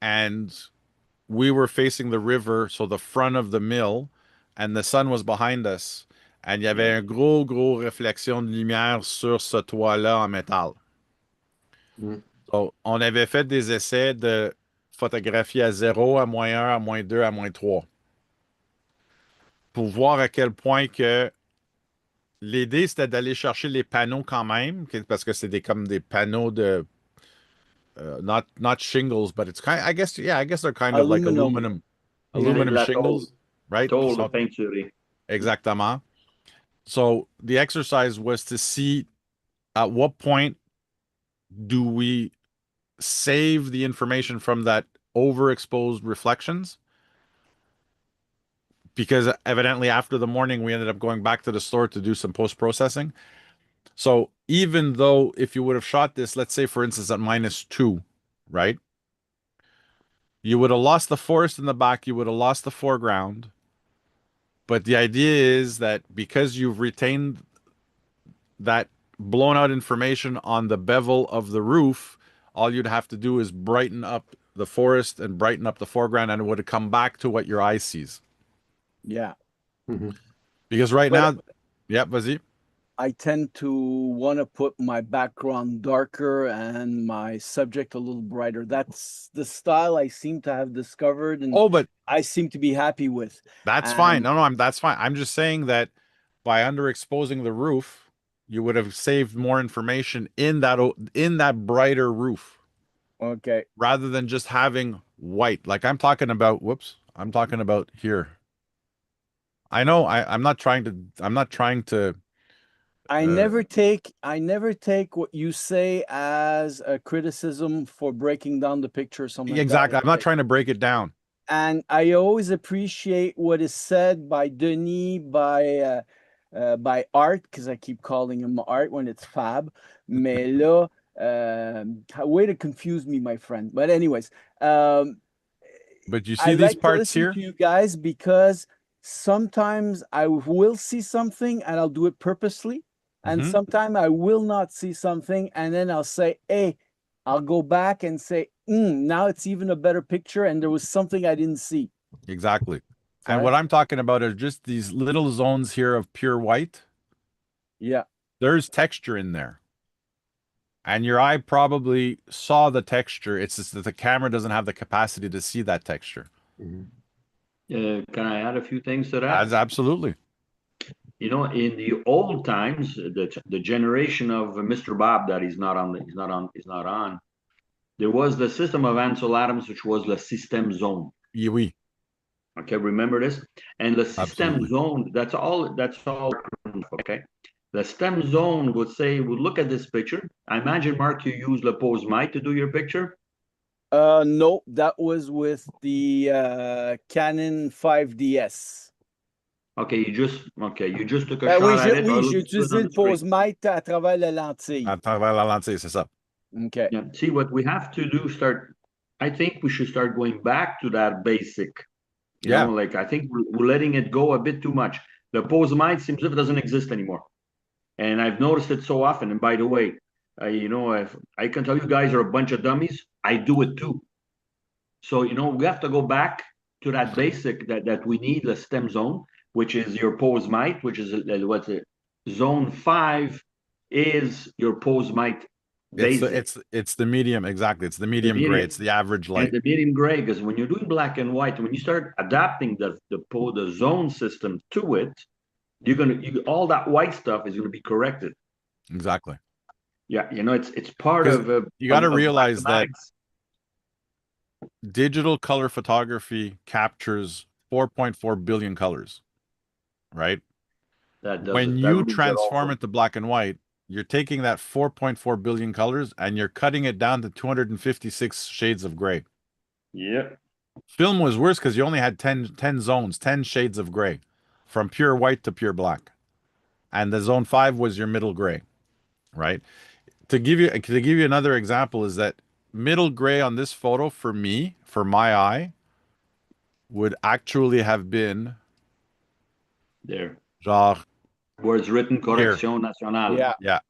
and we were facing the river, so the front of the mill, and the sun was behind us. And il y avait Yeah. un gros réflexion de lumière sur ce toit-là en métal. Mm. So, on avait fait des essais de photographie à 0, à -1, à -2, à -3, pour voir à quel point que l'idée, c'était d'aller chercher les panneaux quand même, parce que c'est comme des panneaux de, not shingles, but it's kind, I guess they're kind of like Aluminum. C'est de aluminum la tôle, shingles, right? Qui tôle sont peinturée. exactement. So the exercise was to see at what point do we save the information from that overexposed reflections, because evidently after the morning we ended up going back to the store to do some post-processing. So even though if you would have shot this, let's say for instance at -2, right? You would have lost the forest in the back, you would have lost the foreground. But the idea is that because you've retained that blown out information on the bevel of the roof, all you'd have to do is brighten up the forest and brighten up the foreground, and it would come back to what your eye sees. Yeah. Mhm. Because right But now, yeah, vas-y. I tend to want to put my background darker and my subject a little brighter. That's the style I seem to have discovered and Oh, but I seem to be happy with. that's fine. And No, that's fine. I'm just saying that by underexposing the roof, you would have saved more information in that brighter roof okay, rather than just having white. Like I'm talking about, whoops, I'm talking about here. I know I'm not trying to I uh never take what you say as a criticism for breaking down the picture or something like that. exactly. I'm not trying to break it down. And I always appreciate what is said by Denis, by Art, because I keep calling him Art when it's Fab. Mais là, way to confuse me, my friend. But anyways, But you I see these like to parts listen here? to you guys because sometimes I will see something and I'll do it purposely, and Hmm. sometimes I will not see something and then I'll say, "Hey," I'll go back and say, now it's even a better picture, and there was something I didn't see." Exactly. And Okay? what I'm talking about are just these little zones here of pure white. Yeah. There's texture in there. And your eye probably saw the texture. It's just that the camera doesn't have the capacity to see that texture. Mhm. Can I add a few things to that? As absolutely. You know, in the old times, the generation of Mr. Bob that he's not on. There was the system of Ansel Adams, which was the system zone. Oui, Okay, remember this? And the system absolutely. zone, that's all, okay? The stem zone would look at this picture. I imagine, Mark, you use the pose might to do your picture. No, that was with the Canon 5DS. Okay, you just took a Ben shot oui, at it, or it oui, j'ai looks good utilisé on le the screen. pose mic à travers la lentille. À travers la lentille, c'est ça. Okay. Yeah, see what we have to do, I think we should start going back to that basic. You Yeah. know, like I think we're letting it go a bit too much. The pose might seems if it doesn't exist anymore. And I've noticed it so often. And by the way, you know, if I can tell you guys are a bunch of dummies, I do it too. So, you know, we have to go back to that basic that we need the stem zone, which is your pose might, which is what's it? Zone 5 is your pose might basic. It's the medium, exactly. It's the The medium gray. medium It's the average and light. the medium gray, because when you're doing black and white, when you start adapting the zone system to it, all that white stuff is gonna be corrected. Exactly. Yeah, you know, it's part Because of you got to of realize that mathematics. digital color photography captures 4.4 billion colors, right? When That you reads it transform also. it to black and white, you're taking that 4.4 billion colors and you're cutting it down to 256 shades of gray. Yeah. Film was worse because you only had 10 zones, 10 shades of gray, from pure white to pure black. And the zone 5 was your middle gray, right? To give you another example is that middle gray on this photo for me, for my eye, would actually have been There. genre Where it's written here. Correction Nationale. Yeah. Yeah.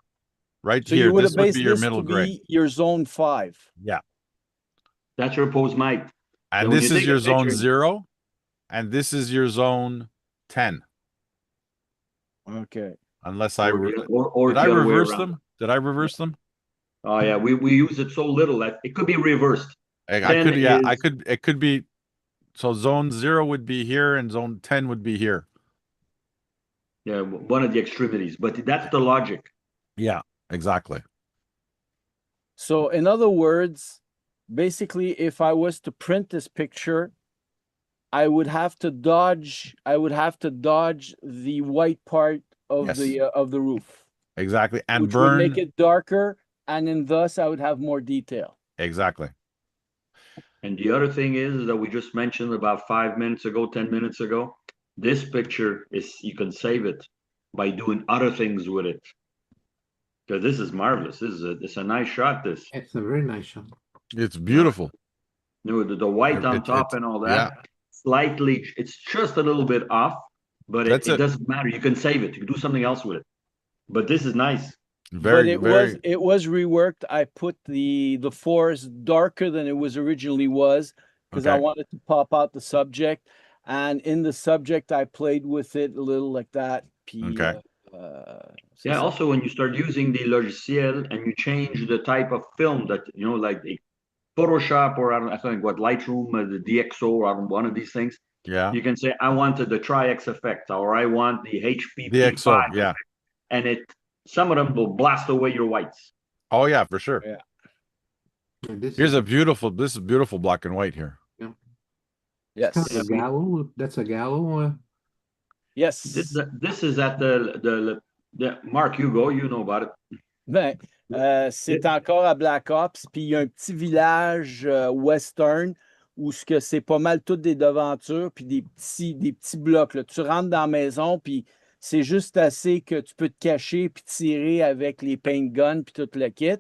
right So here. you would This have would based be your this middle to gray. be your zone 5. Yeah. That's your pose mic. And when this you is take your a zone picture- 0, and this is your zone 10. Okay. Unless or I or did I the other way reverse around. them? Did I reverse them? Oh yeah, we use it so little that it could be reversed. I 10 could, yeah, is- it could be. So zone 0 would be here, and zone 10 would be here. Yeah, one of the extremities, but that's the logic. Yeah, exactly. So in other words, basically, if I was to print this picture, I would have to dodge the white part of Yes. the roof, Exactly. And which would burn. make it darker, and in thus I would have more detail. Exactly. And the other thing is that we just mentioned about 5 minutes ago, 10 minutes ago, this picture is, you can save it by doing other things with it. Because this is marvelous. It's a nice shot, this. It's a very nice shot. It's beautiful. You know, the white on top and all that. Slightly, it's just a little bit off, but it doesn't matter. You can save it. You can do something else with it. But this is nice. But it was reworked. I put the forest darker than it was originally was, because I wanted to pop out the subject. And in the subject, I played with it a little like that. Okay. Yeah, also when you start using the logiciel and you change the type of film that, you know, like the Photoshop or I think what, Lightroom, the DxO, or one of these things. Yeah. You can say, I wanted the Tri-X effect, or I want the HPP5 DxO, yeah. effect. And some of them will blast away your whites. Oh yeah, for sure. Yeah. This is beautiful black and white here. Yeah. Yes. That's a gallo. That's a gallo. Yes. This is at the Mark, you go, you know about it. Ben, c'est encore à Black Ops, puis il y a un petit village western où c'est pas mal toutes des devantures, puis des petits blocs. Là. Tu rentres dans la maison, puis c'est juste assez que tu peux te cacher puis tirer avec les paint guns puis tout le kit.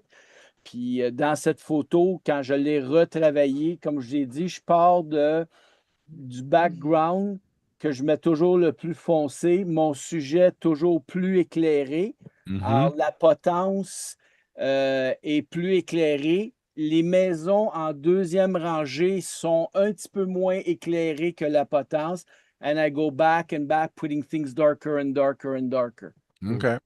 Puis dans cette photo, quand je l'ai retravaillée, comme je l'ai dit, je pars du background que je mets toujours le plus foncé, mon sujet toujours plus éclairé. Alors, la potence est plus éclairée. Les maisons en deuxième rangée sont un petit peu moins éclairées que la potence. And I go back and back, putting things darker and darker and darker. Okay.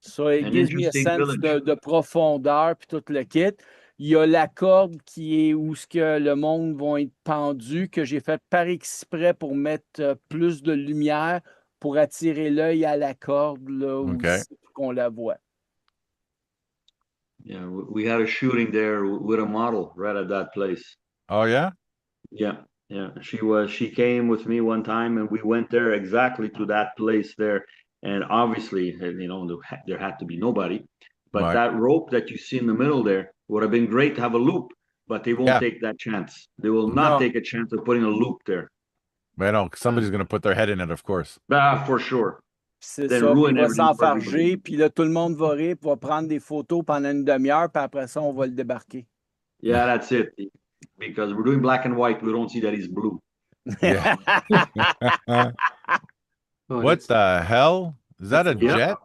So it gives me a sense de profondeur puis tout le kit. Il y a la corde qui est où ce que le monde va être pendu, que j'ai fait par exprès pour mettre plus de lumière pour attirer l'œil à la corde là où qu'on la voit. Yeah, we had a shooting there with a model right at that place. Oh yeah? Yeah. Yeah, she came with me one time and we went there exactly to that place there. And obviously, you know, there had to be nobody. But that rope that you see in the middle there would have been great to have a loop, but they won't take that chance. They will not take a chance of putting a loop there. But no, somebody's going to put their head in it, of course. For sure. C'est ça, il va s'enfarger, puis là, tout le monde va rire, puis va prendre des photos pendant une demi-heure, puis après ça, on va le débarquer. Yeah, that's it. Because we're doing black and white, we don't see that he's blue. Yeah. What the hell? Is that a jet?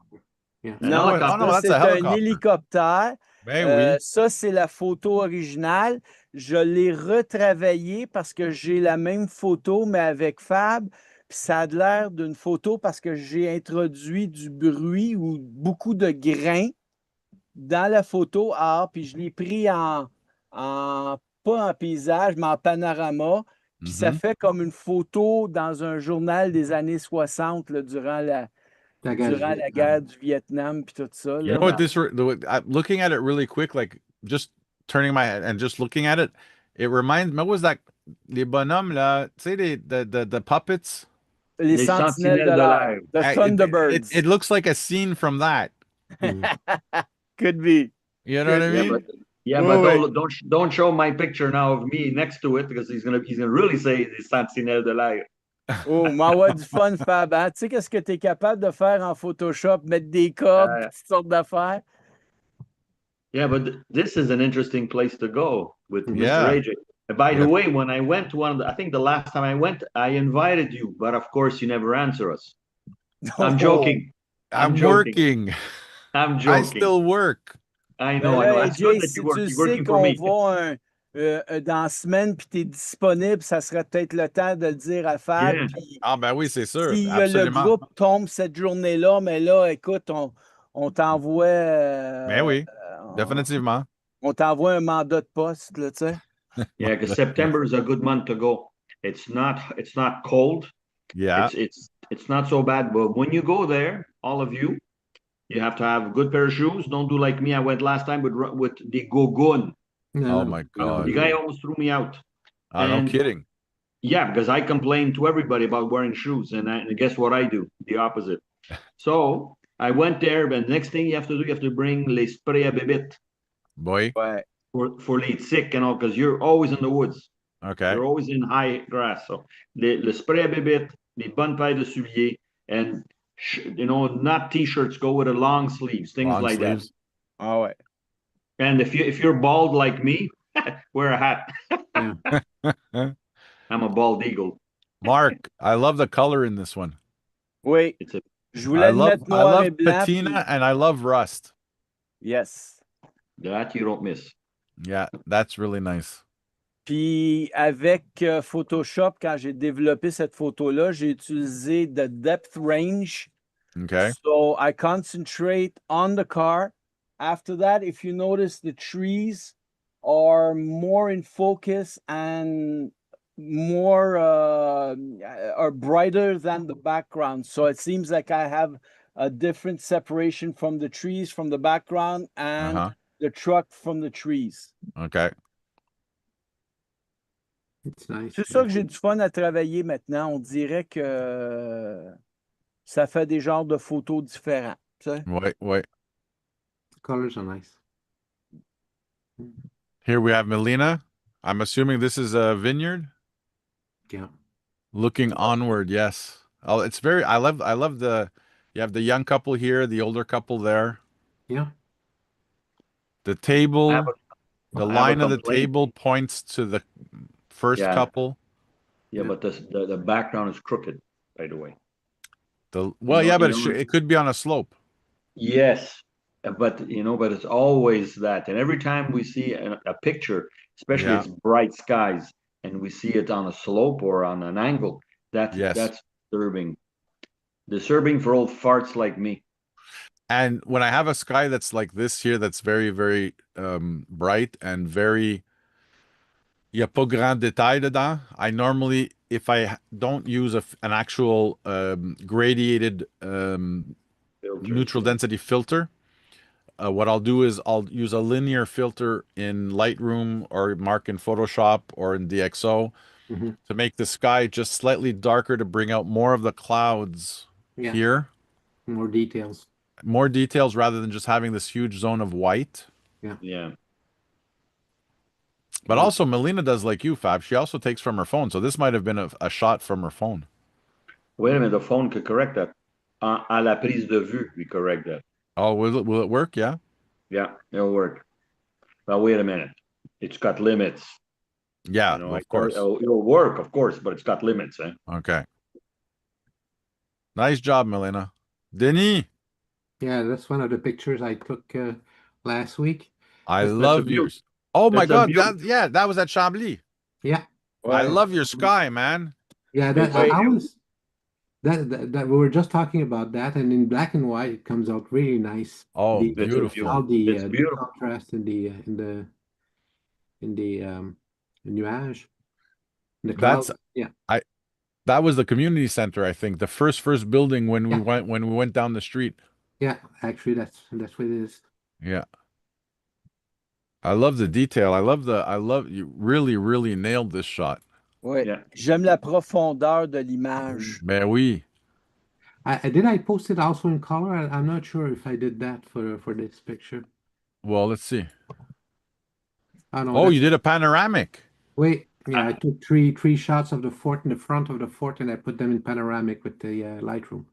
Yeah. Non, c'est un hélicoptère. Ben oui. Ça, c'est la photo originale. Je l'ai retravaillée parce que j'ai la même photo, mais avec Fab. Puis ça a l'air d'une photo parce que j'ai introduit du bruit ou beaucoup de grains dans la photo. Puis je l'ai pris pas en paysage, mais en panorama. Puis ça fait comme une photo dans un journal des années 60 là, durant la guerre du Vietnam puis tout ça. You know what looking at it really quick, like just turning my head and just looking at it, it reminds me, what was that? Les bonhommes là, tu sais, the puppets? Les sentinelles de l'air. The Thunderbirds. It looks like a scene from that. Could be. You know what I mean? But don't show my picture now of me next to it because he's gonna really say the sentinelle de l'air. Oh, m'envoie du fun, Fab. Hein? Tu sais qu'est-ce que tu es capable de faire en Photoshop? Mettre des cordes, toutes sortes d'affaires. Yeah, but this is an interesting place to go with Mr. AJ. By the way, when I went to I think the last time I went, I invited you, but of course you never answer us. I'm joking. I'm working. I'm I joking. still work. I Ben know, I là, know. That's good AJ, that si you're tu sais working for qu'on me. va dans la semaine puis tu es disponible, ça serait peut-être le temps de le dire à Fab. Yeah. Puis Ah, ben oui, c'est sûr. si le Absolument. groupe tombe cette journée-là, mais là, écoute, on t'envoie Ben oui, définitivement. on t'envoie un mandat de poste, là, tu sais. Yeah, because September is a good month to go. It's not cold. Yeah. It's not so bad. But when you go there, all of you, you have to have a good pair of shoes. Don't do like me. I went last time with the Gogun. Oh my God. The guy almost threw me out. Ah, no And kidding. yeah, because I complained to everybody about wearing shoes, and guess what I do? The opposite. So I went there, but next thing you have to do, you have to bring les spray à bébite Boy. Ouais. for les tiques and all, because you're always in the woods. Okay. You're always in high grass. So le spray à bébite, les bonnes pailles de souliers, and not t-shirts, go with a long sleeves, things Long like sleeves. Ah ouais. that. And if you're bald like me, wear a hat. Yeah. I'm a bald eagle. Mark, I love the color in this one. Oui. It's a Je voulais le mettre I noir love et blanc. patina Puis... and I love rust. Yes. that you don't miss. Yeah, that's really nice. Puis avec Photoshop, quand j'ai développé cette photo-là, j'ai utilisé the depth range. Okay. So I concentrate on the car. After that, if you notice, the trees are more in focus and more are brighter than the background. So it seems like I have a different separation from the trees, from the background, and the truck from the trees. Okay. It's nice. C'est ça que j'ai du fun à travailler maintenant. On dirait que ça fait des genres de photos différents. Tu sais? Wait. The colors are nice. Here we have Melina. I'm assuming this is a vineyard. Yeah. Looking onward, yes. Oh, it's very. I love the. You have the young couple here, the older couple there. Yeah. The table, the I have a line of the complaint. table points to the first couple. Yeah, but the background is crooked, by the way. But it could be on a slope. Yes, but it's always that. And every time we see a picture, especially it's bright skies, and we see it on a slope or on an angle, that's disturbing. Disturbing for old farts like me. And when I have a sky that's like this here, that's very, very bright and very, il n'y a pas grand détail dedans. I normally, if I don't use an actual gradiated neutral density filter, what I'll do is I'll use a linear filter in Lightroom or Mark in Photoshop or in DxO to make the sky just slightly darker to bring out more of the clouds here. More details. More details rather than just having this huge zone of white. Yeah. But also Melina does like you, Fab. She also takes from her phone. So this might have been a shot from her phone. Wait a minute, the phone could correct that. À la prise de vue, we correct that. Oh, will it work? Yeah? Yeah, it'll work. Well, wait a minute. It's got limits. Yeah, of course. It'll work, of course, but it's got limits. Okay. Nice job, Melina. Denis. Yeah, that's one of the pictures I took last week. I love yours. Oh my God, that was at Chambly. Yeah. I love your sky, man. Yeah, that we were just talking about that, and in black and white it comes out really nice. Oh, beautiful. All the contrast in the nuage. The clouds. That was the community center, I think. The first building when we went down the street. Yeah, actually that's what it is. Yeah. I love the detail. You really, really nailed this shot. Oui. Yeah. J'aime la profondeur de l'image. Ben oui. I post it also in color? I'm not sure if I did that for this picture. Well, let's see. Oh, you did a panoramic. Wait, yeah, I took three shots of the fort in the front of the fort, and I put them in panoramic with the Lightroom.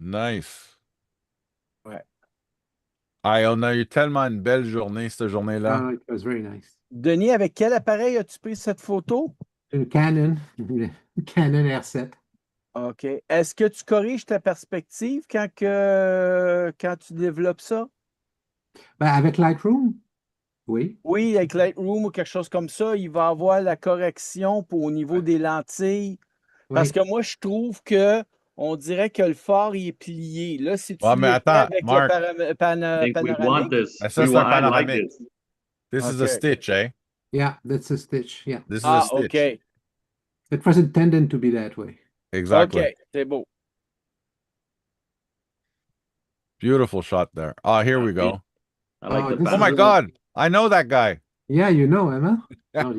Nice. Ouais. On a eu tellement une belle journée, cette journée-là. It was very nice. Denis, avec quel appareil as-tu pris cette photo? Une Canon R7. OK. Est-ce que tu corriges ta perspective quand tu développes ça? Ben, avec Lightroom, oui. Oui, avec Lightroom ou quelque chose comme ça, il va avoir la correction au niveau des lentilles. Parce Oui. que moi, je trouve que on dirait que le phare il est plié. Là, si Ouais, tu mais l'es fait attends, avec le Marc. I think we want panoramique. this. Ben ça, c'est un I like panoramique. this. This is a OK. stitch, eh? Yeah, that's a stitch. Yeah. This is a Ah, stitch. OK. It was intended to be that way. Exactly. OK, c'est beau. Beautiful shot there. Oh, here we Yeah. go. I like Oh, the this Oh is my panorama. God. I know that guy. yeah, you know him, huh?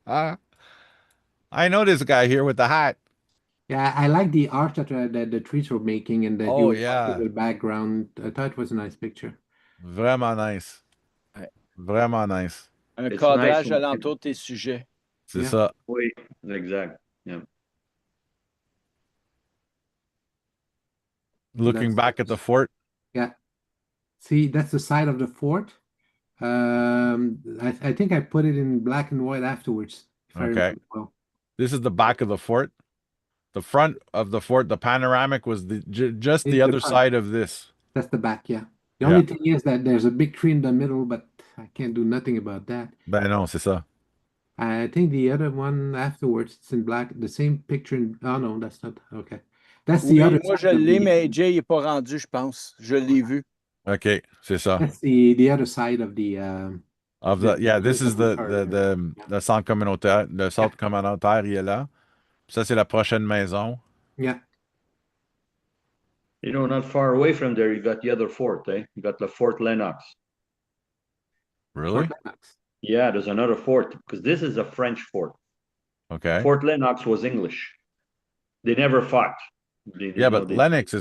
Oh, I know this guy here with the hat. yeah, I like the art that the trees were making and that Oh, you with yeah. the background. I thought it was a nice picture. Vraiment nice. Ouais. Vraiment nice. Un It's nice. cadrage alentour de tes sujets. C'est Yeah. ça. Oui, exact. Yeah. Looking back at the fort. Yeah. See, that's the side of the fort. I think I put it in black and white afterwards, if I Okay. remember well. This is the back of the fort. The front of the fort, the panoramic was just the It's the other front. side of this. That's the back, yeah. The Yeah. only thing is that there's a big tree in the middle, but I can't do nothing about that. Ben non, c'est ça. I think the other one afterwards, it's in black. The same picture in, oh no, that's not, okay. That's the Oui, other moi je side of l'ai, the, mais Jay n'est pas rendu, je pense. Je l'ai vu. OK, c'est ça. that's the other side of Of the, yeah, this is the Yeah. centre communautaire. Le centre communautaire, il est là. Ça, c'est la prochaine maison. Yeah. You know, not far away from there, you got the other fort, eh? You got the Fort Lennox. Really? Fort Lennox. Yeah, there's another fort because this is a French fort. Okay. Fort Lennox was English. They never fought. Yeah, but Lennox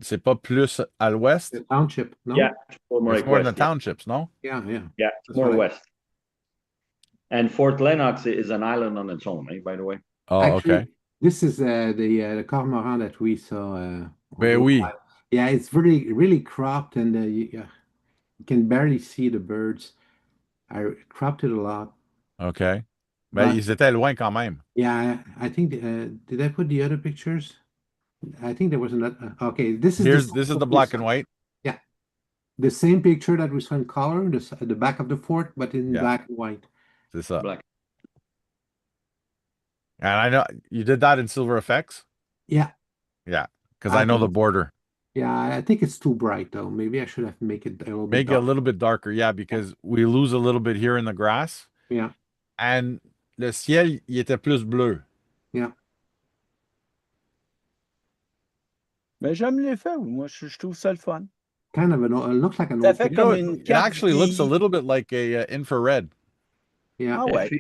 c'est pas plus à l'ouest? The township, no? Yeah, it's more It's like more in the west. Yeah, townships, no? Yeah, yeah. yeah, it's That's more what I- west. And Fort Lennox is an island on its own, eh, by the way. Oh, Actually, okay. this is the cormorant that we saw. Ben oui. Yeah, it's really cropped, and you can barely see the birds. I cropped it a lot. Okay. Ben, But ils étaient loin quand même. yeah, I think did I put the other pictures? I think there was another. Okay, this is This is the black and white. Yeah, the same picture that we saw in color, the back of the fort, but in Yeah. black and white. C'est ça. Black. And I know you did that in Silver Effects? Yeah, Yeah, because I know the border. yeah. I think it's too bright though. Maybe I should have make it a little bit Make it a dark. little bit darker, yeah, because we lose a little bit here in the grass. Yeah, And le ciel, il était plus bleu. yeah. Mais j'aime l'effet. Moi, je trouve ça le fun. Kind of looks like an Ça old fait picture. comme You know, une it carte actually looks a vieillie. little bit like a infrared. Yeah. Ah ouais.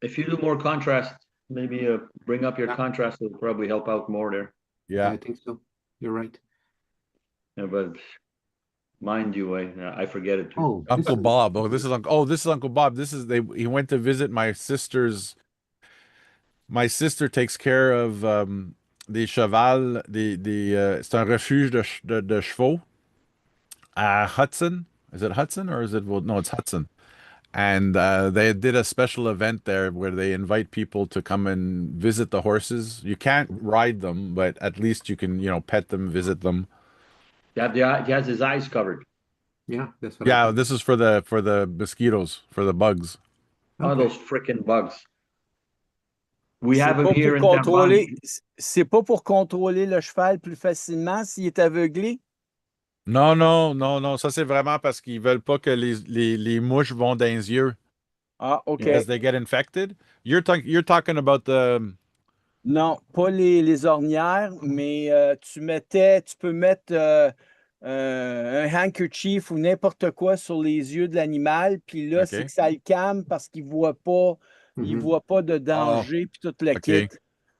If you do more contrast, maybe bring up your Yeah. contrast, will probably help out more there. Yeah. I think so. You're right. Yeah, but mind you, I forget it too. Oh, this Uncle is- Bob. Oh, this is Uncle Bob. He went to visit my sister's. My sister takes care of des chevals, c'est un refuge de chevaux à Hudson. Is it Hudson or is it, well, no, it's Hudson. And they did a special event there where they invite people to come and visit the horses. You can't ride them, but at least you can, pet them, visit them. Yeah, he has his eyes covered. Yeah, that's what I Yeah, thought. this is for the mosquitoes, for the bugs. Oh, Okay. those freaking bugs. We C'est have him pas here pour in contrôler. Terrebonne. C'est pas pour contrôler le cheval plus facilement s'il est aveuglé. Non, non, non, non. Ça, c'est vraiment parce qu'ils veulent pas que les mouches vont dans les yeux. Ah, OK. Because they get infected. You're talking about the. Non, pas les ornières, mais tu peux mettre un handkerchief ou n'importe quoi sur les yeux de l'animal, puis là, OK. c'est que ça le calme parce qu'il voit pas, il Mhm. voit pas de danger, puis tout le OK. kit.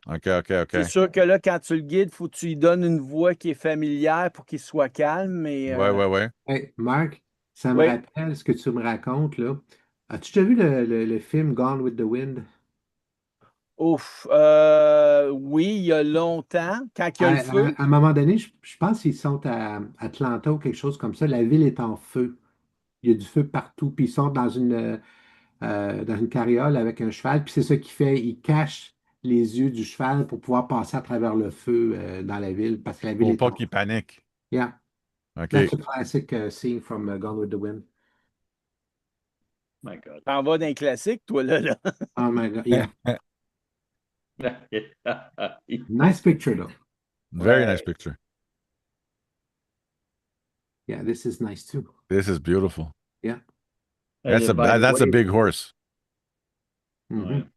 OK. C'est sûr que là, quand tu le guides, il faut que tu lui donnes une voix qui est familière pour qu'il soit calme, mais Ouais. Hey, Marc, ça me Oui. rappelle ce que tu me racontes là. As-tu déjà vu le film Gone with the Wind? ouf, oui, il y a longtemps, quand il y a le À, feu. à un moment donné, je pense qu'ils sont à Atlanta ou quelque chose comme ça. La ville est en feu. Il y a du feu partout. Puis ils sont dans une carriole avec un cheval. Puis c'est ça qui fait, ils cachent les yeux du cheval pour pouvoir passer à travers le feu dans la ville parce que la ville Pour est pas en qu'ils feu. paniquent. Yeah. OK. That's a classic scene from Gone with the Wind. My God. T'en vas d'un classique, toi, là. Oh my God, yeah. Nice picture, though. Very Ouais. nice picture. Yeah, this is nice too. This is beautiful. Yeah. That's By the a way, big horse. Mhm.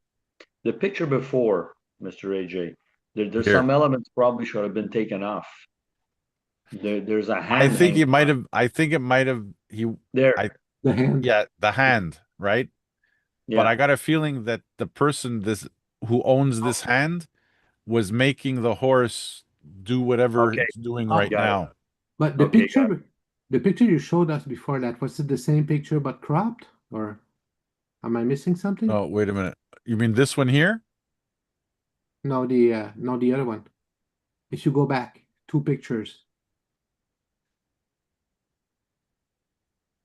the picture before, Mr. AJ, there's Here. some elements probably should have been taken off. There's a I hand think hanging it might have there. The hand. yeah, the hand, right? But Yeah. I got a feeling that the person who owns this hand was making the horse do whatever Okay. it's doing Oh, right got it. now. But the Okay, picture, the picture you showed us before that, was it the same picture but cropped? Or am I missing something? Oh, wait a minute. You mean this one here? No, the other one. If you go back, two pictures.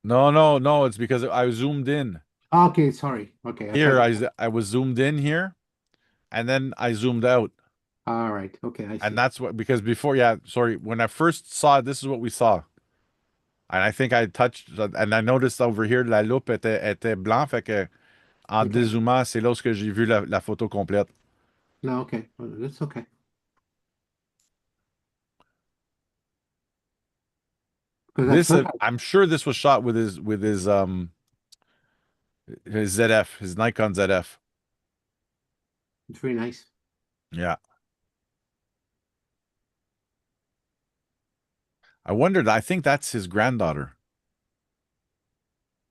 No. It's because I zoomed in. Okay, sorry. Okay, Here, I was zoomed in here, and then I zoomed out. all right. Okay, I see. And that's what, because before, yeah, sorry, when I first saw it, this is what we saw. And I think I touched, and I noticed over here, la loupe était blanc, fait que en Okay. dézoomant, c'est là où j'ai vu la photo complète. No, okay. Well, that's okay. Because I'm sure this was shot with his ZF, his Nikon ZF. it's very nice. Yeah. I think that's his granddaughter.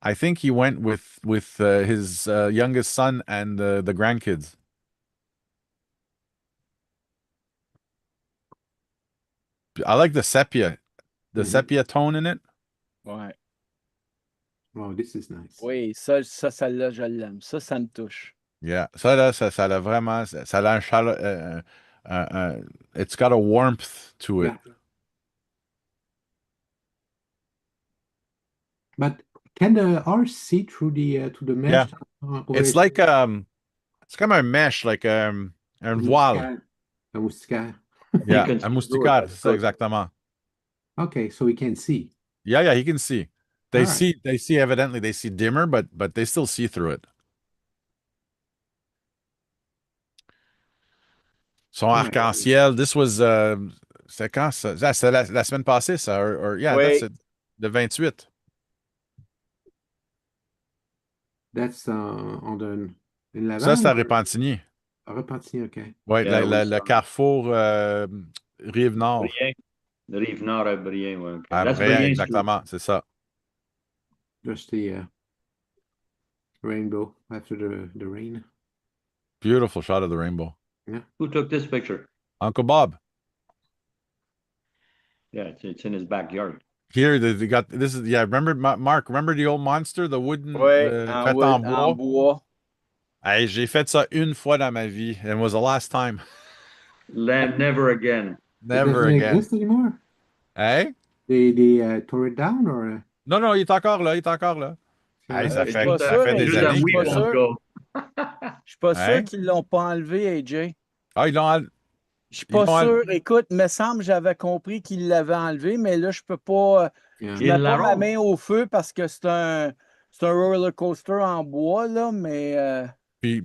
I think he went with his youngest son and the grandkids. I like the sepia sepia tone in it. Ouais. Oh, this is nice. Oui, celle-là, je l'aime. Ça me touche. Yeah, ça là, ça a vraiment, ça a un it's got a warmth to it. Yeah. But can the horse see through the to the mesh? Or It's like it's comme un mesh, like un voile. Un moustiquaire. Yeah, can un see through it, moustiquaire, that's c'est ça good. exactement. Okay, so we can see. Yeah, he can see. They All right. see evidently they see dimmer, but they still see through it. Son All right. arc-en-ciel, this was c'est quand ça? Ah, c'est la semaine passée, ça, or yeah, Oui. that's it. Le 28. That's on the in Laval. Ça, c'est à Repentigny. Repentigny, okay. Ouais, Yeah, le carrefour Rive-Nord. Brien. Rive-Nord à Brien, ouais. Okay. À That's Brien, Brien. exactement, c'est ça. Just the rainbow after the rain. Beautiful shot of the rainbow. Who took this picture? Uncle Bob. Yeah, it's in his backyard. Here, they got this is remember Mark, remember the old monster, the wooden Oui, fait en bois? bois. Hey, j'ai fait ça une fois dans ma vie, and it was the last time. Never again. Never It doesn't again. exist anymore. Hey? They tore it down or Non, il est encore là, Hey, ça je suis fait, pas ça sûr, fait des je années suis qu'il pas est là. sûr. Je suis pas sûr Hein? qu'ils l'ont pas enlevé, AJ. Ah, Je suis pas sûr. Écoute, me semble j'avais compris qu'ils l'avaient enlevé, mais là, je peux pas. yeah. Je mets pas ma main au feu parce que c'est un roller coaster en bois, là, mais Puis,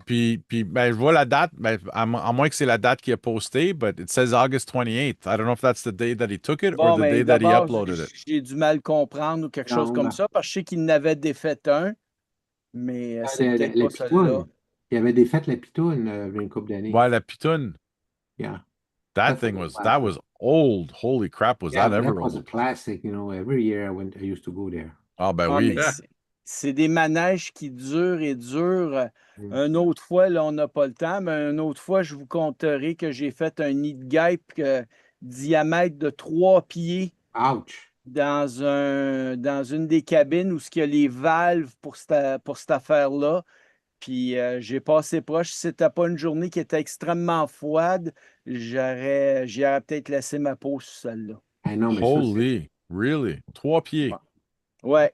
ben, je vois la date, ben, à moins que c'est la date qui est postée, but it says August 28th. I don't know if that's the day that he took it or bon, the mais day that he d'abord, uploaded it. j'ai du mal comprendre ou quelque chose Non, comme ben. ça, parce que je sais qu'il n'avait défait un, mais c'est peut-être La pas celui-là. pitoune. Il y avait défait la pitoune une couple d'années. Ouais, la pitoune. Yeah. That was old. Holy crap, was that ever That was a old? classic, you know. Every year I used to go there. Ah, ben Ah, oui. mais c'est des manèges qui durent et durent. Mm. Une autre fois, là, on n'a pas le temps, mais une autre fois, je vous conterai que j'ai fait un nid de guêpe diamètre de 3 pieds Ouch. dans une des cabines où il y a les valves pour cette affaire-là. Puis j'ai passé proche. Si c'était pas une journée qui était extrêmement froide, j'aurais peut-être laissé ma peau sur celle-là. I know, mais Holy, really? 3 pieds. Ouais.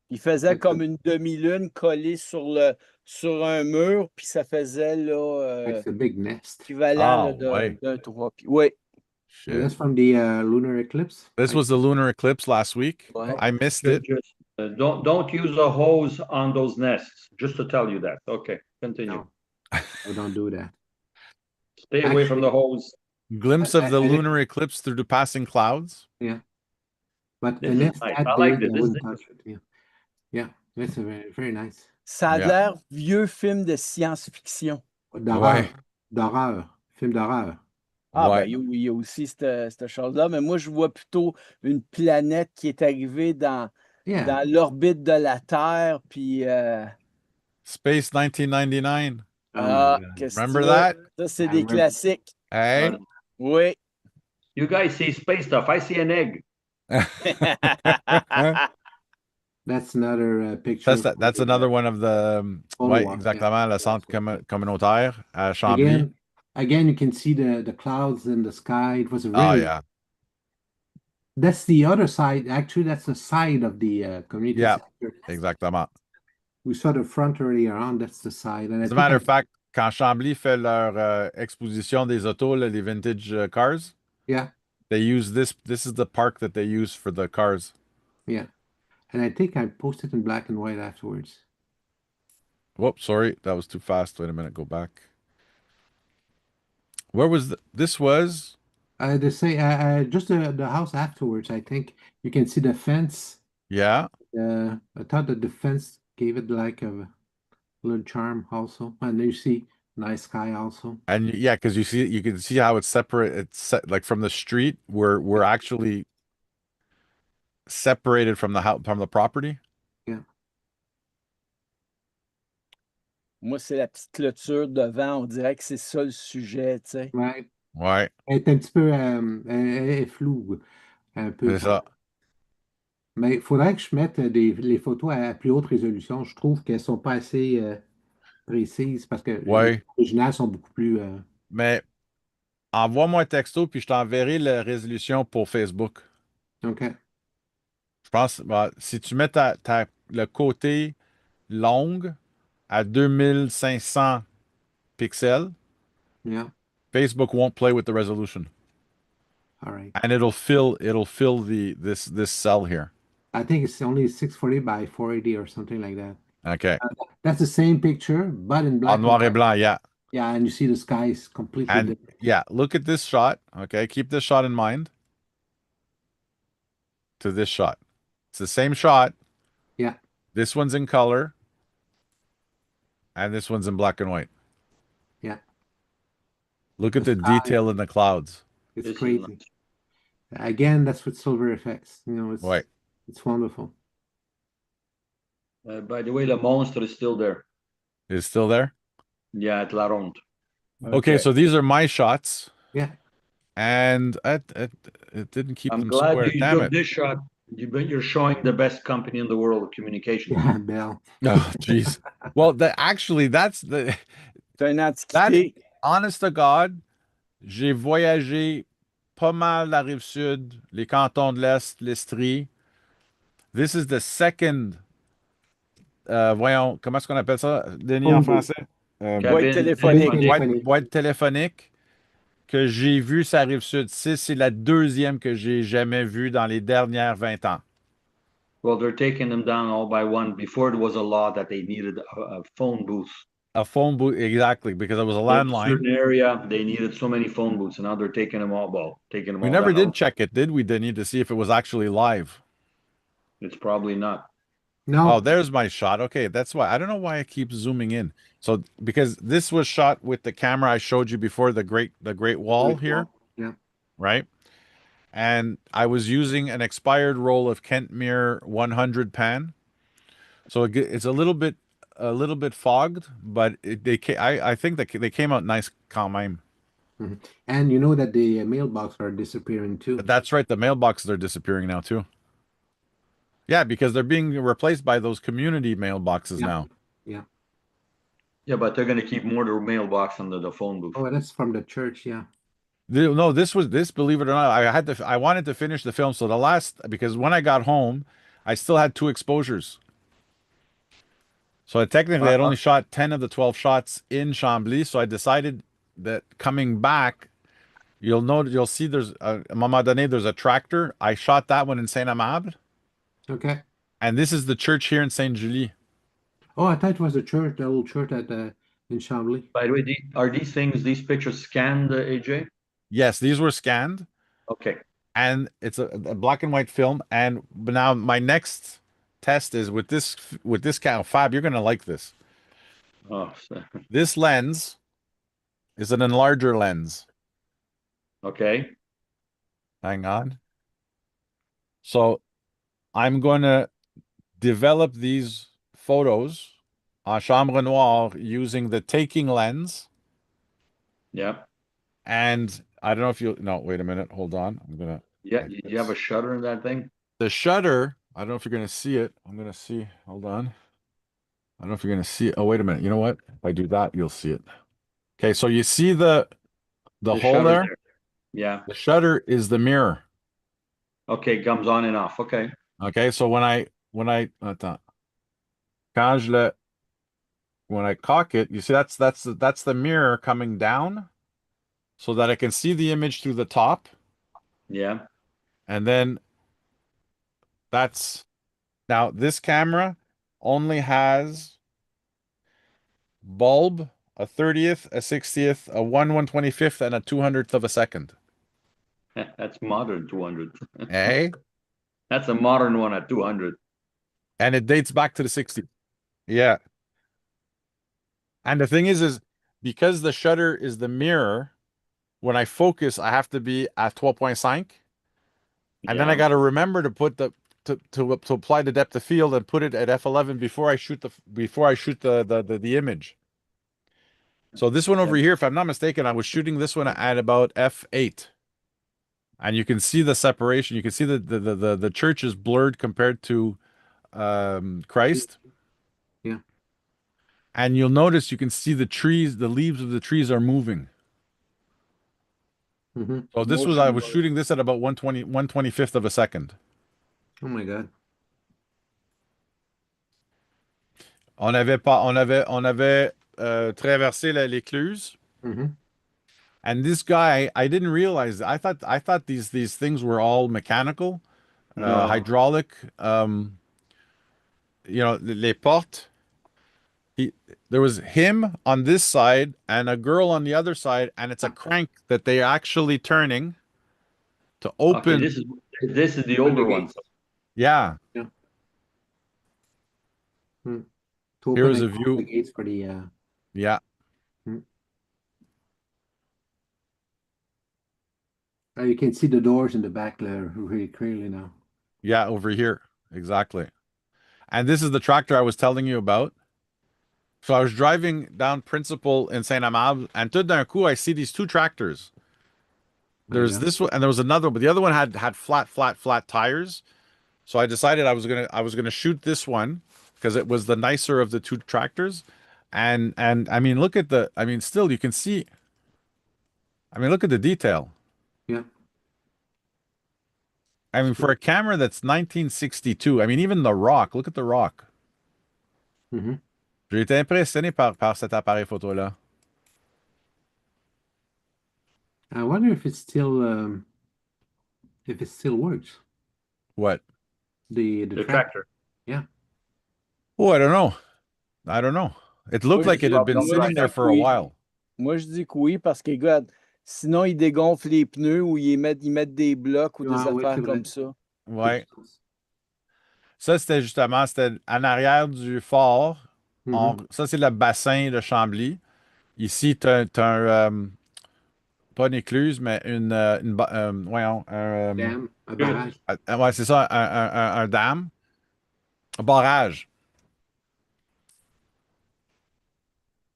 Il faisait comme une demi-lune collée sur un mur, puis ça faisait là, it's a big nest. équivalent là, Ah, ouais. d'un 3 pieds. Oui. Shit. That's from the lunar eclipse. This was the lunar eclipse last week. Ouais. I missed it. Just, don't use a hose on those nests, just to tell you that. Okay, continue. No, I don't do that. Stay away from the hose. Glimpse of the I- lunar eclipse through the passing clouds. Yeah. But This an is S nice. that I like big, this. I This is wouldn't touch it. Yeah. Yeah, that's a very, very nice. Ça a Yeah. l'air vieux film de science-fiction. D'horreur. Ouais. D'horreur. Film d'horreur. Ah, Ouais. ben, il y a aussi cette chose-là, mais moi, je vois plutôt une planète qui est arrivée dans Yeah. l'orbite de la Terre, puis Space 1999. Oh my God. qu'est-ce que Remember tu veux? that? Ça, c'est I des remember. classiques. Hey. Oui. You guys see space stuff. I see an egg. That's another picture. That's another one of the Photo ouais, walk, exactement, yeah. le centre communautaire à Chambly. Again, you can see the clouds in the sky. It was a Oh really. yeah. That's the other side. Actually, that's the side of the community Yeah. center. Exactement. We saw the front earlier on. That's the side. And As a matter of fact, quand Chambly fait leur exposition des autos, là, les vintage cars, yeah, they use this. This is the park that they use for the cars. yeah. And I think I posted in black and white afterwards. Whoops, sorry, that was too fast. Wait a minute, go back. Where was this was? They say just the house afterwards. I think you can see the fence. Yeah. I thought that the fence gave it like a little charm also. And you see nice sky also. And yeah, because you can see how it's separate. It's set, like from the street. We're actually separated from the house, from the property. Yeah. Moi, c'est la petite clôture devant. On dirait que c'est ça le sujet, tu sais. Right. Ouais, Elle est un petit peu elle est floue, un peu. c'est ça. Mais il faudrait que je mette les photos à plus haute résolution. Je trouve qu'elles sont pas assez précises parce que Ouais. les originales sont beaucoup plus. Mais envoie-moi un texto puis je t'enverrai la résolution pour Facebook. OK. Je pense, bah, si tu mets le côté long à 2500 pixels, Yeah. Facebook won't play with the resolution, All right. and it'll fill this cell here. I think it's only 640 by 480 or something like that. Okay. That's the same picture, but in black En noir and et white. blanc, yeah. Yeah, and you see the sky is completely And different. yeah, look at this shot. Okay, keep this shot in mind. To this shot. It's the same shot. Yeah. This one's in color. And this one's in black and white. Yeah. Look at The the sky. detail in the clouds. It's This is crazy. nice. Again, that's with silver effects. You know, Ouais. it's wonderful. By the way, the monster is still there. Is it still there? Yeah, at La Ronde. Okay, so these are my shots. Yeah. And it didn't keep I'm them glad square. you Damn took it. this shot. You're showing the best company in the world of communication. Yeah, Bell. Oh, jeez. Well, actually, that's the C'est une antiquité. honest to God, j'ai voyagé pas mal la Rive-Sud, les cantons de l'Est, l'Estrie. This is the second, voyons, comment est-ce qu'on appelle ça, Denis, en Phone booth. français? Boîte téléphonique. Boîte téléphonique que j'ai vue sur la Rive-Sud. C'est la deuxième que j'ai jamais vue dans les dernières 20 ans. Well, they're taking them down all by one. Before it was a law that they needed a phone booth. A phone booth, exactly, because it was a In a landline. certain area, they needed so many phone booths, and now they're taking them all. Well, taking them We all never down. did check it, did we, Denis, to see if it was actually live? It's probably not. No. Oh, there's my shot. Okay, that's why. I don't know why I keep zooming in. So because this was shot with the camera I showed you before, the great wall here, Yeah. right? And I was using an expired roll of Kentmere 100 pan. So it's a little bit fogged, but I think that they came out nice quand même. Mhm. And you know that the mailbox are disappearing too. That's right. The mailboxes are disappearing now too. Yeah, because they're being replaced by those community mailboxes Yeah. now. Yeah. Yeah, but they're going to keep more of the mailbox under the phone booth. Oh, that's from the church. Yeah. No, this, believe it or not, I wanted to finish the film. So because when I got home, I still had 2 exposures. So technically I'd only shot 10 of the 12 shots in Chambly. So I decided that coming back, you'll see there's à un moment donné, there's a tractor. I shot that one in Saint-Amable, Okay. and this is the church here in Saint-Julie. Oh, I thought it was the church, the old church at in Chambly. By the way, are these pictures scanned, AJ? Yes, these were scanned, Okay. and it's a black and white film. But now my next test is with this camera. Fab, you're gonna like this. Oh, This lens is an enlarger lens. okay. Hang on. So I'm going to develop these photos en chambre noire using the taking lens. Yeah. And I don't know if you, no, wait a minute. Hold on. I'm going to. Yeah. Like You have a this. shutter in that thing? The shutter, I don't know if you're going to see it. I'm going to see. Hold on. I don't know if you're going to see it. Oh, wait a minute. You know what? If I do that, you'll see it. Okay. So you see the hole shutter there? there. Yeah. The shutter is the mirror. Okay. Comes on and off. Okay. Okay. So attends. When I cock it, you see that's the mirror coming down so that I can see the image through the top. Yeah. And then now this camera only has bulb, a 30th, a 60th, a 1/125th, and a 200th of a second. That's modern 200. Eh? That's a modern one at 200. And it dates back to the 60s. Yeah. And the thing is because the shutter is the mirror, when I focus, I have to be at 12.5. And then I got to remember to put to apply the depth of field and put it at f11 before I shoot the image. So this one over here, if I'm not mistaken, I was shooting this one at about f8. And you can see the separation. You can see the church is blurred compared to Christ. Yeah. And you'll notice you can see the trees, the leaves of the trees are moving. Mm-hmm. So I was shooting this at about 1/25th of a second. Oh my God. On avait traversé l'écluse. Mm-hmm. And this guy, I didn't realize. I thought these things were all mechanical, No. hydraulic. Les portes. There was him on this side and a girl on the other side, and it's a crank that they're actually turning to open. Okay, this is the older one. Yeah. Yeah. To Here open is a and close view. the gates for the Yeah. you can see the doors in the back there really clearly now. Yeah, over here. Exactly. And this is the tractor I was telling you about. So I was driving down Principal in Saint-Amable, and tout d'un coup, I see these two tractors. There's this one, and there was another one, but the other one had flat tires. So I decided I was gonna shoot this one because it was the nicer of the two tractors. And I mean, still you can see. I mean, look at the detail. Yeah. I mean, for a camera that's 1962, I mean, even the rock. Look at the rock. Mm-hmm. J'ai été impressionné par cet appareil photo-là. I wonder if it still works. What? The tractor. Yeah. Oh, I don't know. I don't know. It looked like it had been sitting there for a while. Moi, je dis que oui, parce que, regarde, sinon, ils dégonflent les pneus ou ils mettent des blocs ou des affaires comme ça. Ouais. Ça, c'était en arrière du fort. Ça, c'est le bassin de Chambly. Ici, tu as pas une écluse, mais voyons, Dam, un barrage. Ouais, c'est ça, un dam. Un barrage.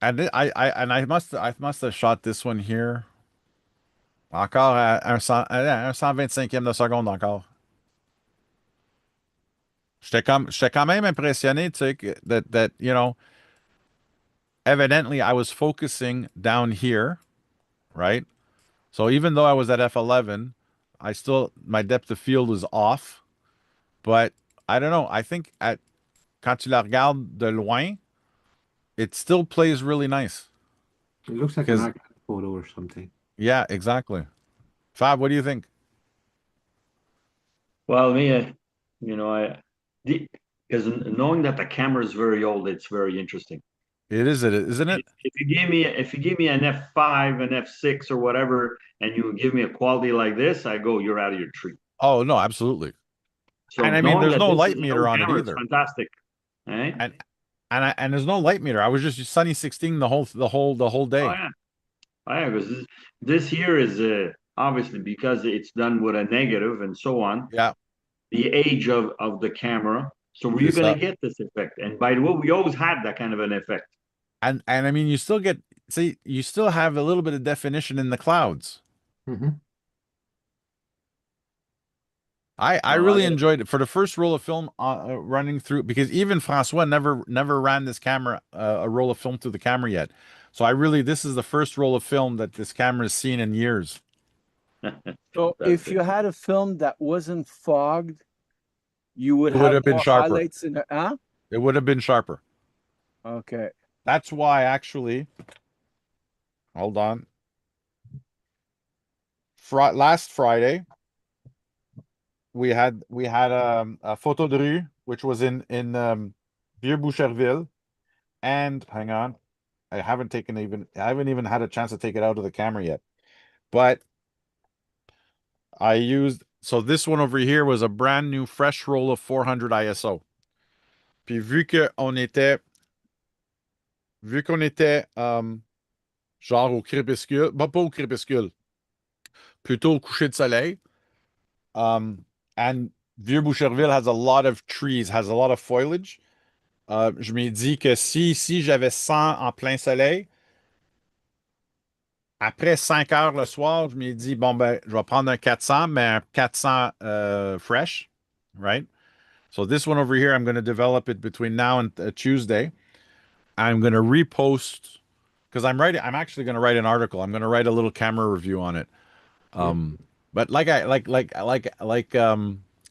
And I must have shot this one here. Encore à un 125e de seconde encore. J'étais quand même impressionné, tu sais, that, evidently I was focusing down here, right? So even though I was at f11, my depth of field was off. But I don't know. I think quand tu la regardes de loin, it still plays really nice. It looks like an archive photo or something. Yeah, exactly. Fab, what do you think? Well, me, you know, because knowing that the camera is very old, it's very interesting. It is, isn't it? If you give me an F5, an F6 or whatever, and you give me a quality like this, I go, you're out of your tree. Oh, no, absolutely. So And I mean, knowing there's that no this light is an meter old on it camera, it's either. fantastic. Right? And there's no light meter. I was just sunny 16 the whole Oh day. yeah. Oh, yeah, because this here is obviously because it's done with a negative and so on, Yeah, the age of the camera. So c'est we're going ça. to get this effect. And by the way, we always had that kind of an effect. And I mean, you still get, see, you still have a little bit of definition in the clouds. Mhm. I Well, really enjoyed it for the first roll of film running through, because even Francois never ran this camera a roll of film through the camera yet. So this is the first roll of film that this camera has seen in years. So if you had a film that wasn't fogged, you would It would have have been more sharper. highlights in it, huh? It would have been sharper. Okay. That's why actually, hold on. Last Friday, we had a photo de rue, which was in Vieux-Boucherville, and hang on, I haven't even had a chance to take it out of the camera yet. But I used, so this one over here was a brand new fresh roll of 400 ISO. Puis vu qu'on était genre au crépuscule, bah, pas au crépuscule, plutôt au coucher de soleil, and Vieux-Boucherville has a lot of trees, has a lot of foliage. Je me dis que si j'avais 100 en plein soleil, après 5 heures le soir, je me dis, bon, ben, je vais prendre un 400, mais un 400 fresh, right? So this one over here, I'm going to develop it between now and Tuesday. I'm going to repost, because I'm actually going to write an article. I'm going to write a little camera review on it. But like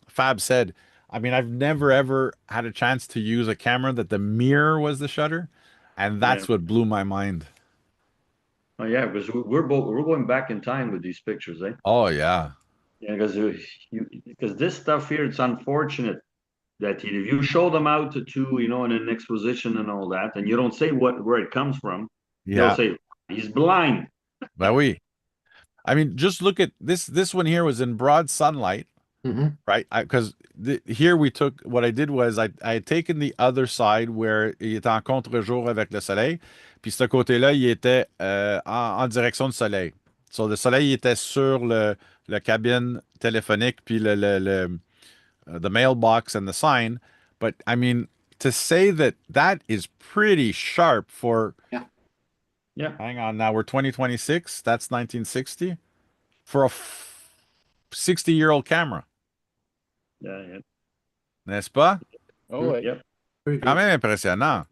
Fab said, I mean, I've never ever had a chance to use a camera that the mirror was the shutter, and Yeah. that's what blew my mind. Oh yeah, because we're going back in time with these pictures, eh? Oh yeah. Yeah, because this stuff here, it's unfortunate that if you show them out to in an exposition and all that, and you don't say where it comes from, they'll Yeah. say he's blind. Bah oui. I mean, just look at this. This one here was in broad sunlight, Mhm. right? Because here we took, what I did was I had taken the other side where il était en contre-jour avec le soleil, puis ce côté-là, il était en direction du soleil. So, le soleil il était sur le cabine téléphonique, puis the mailbox and the sign. But I mean, to say that is pretty sharp for, Yeah. Yeah. hang on now, we're 2026, that's 1960, for a 60-year-old camera. Yeah, yeah. N'est-ce pas? Oh, ouais. Yep. Very Quand good. même impressionnant.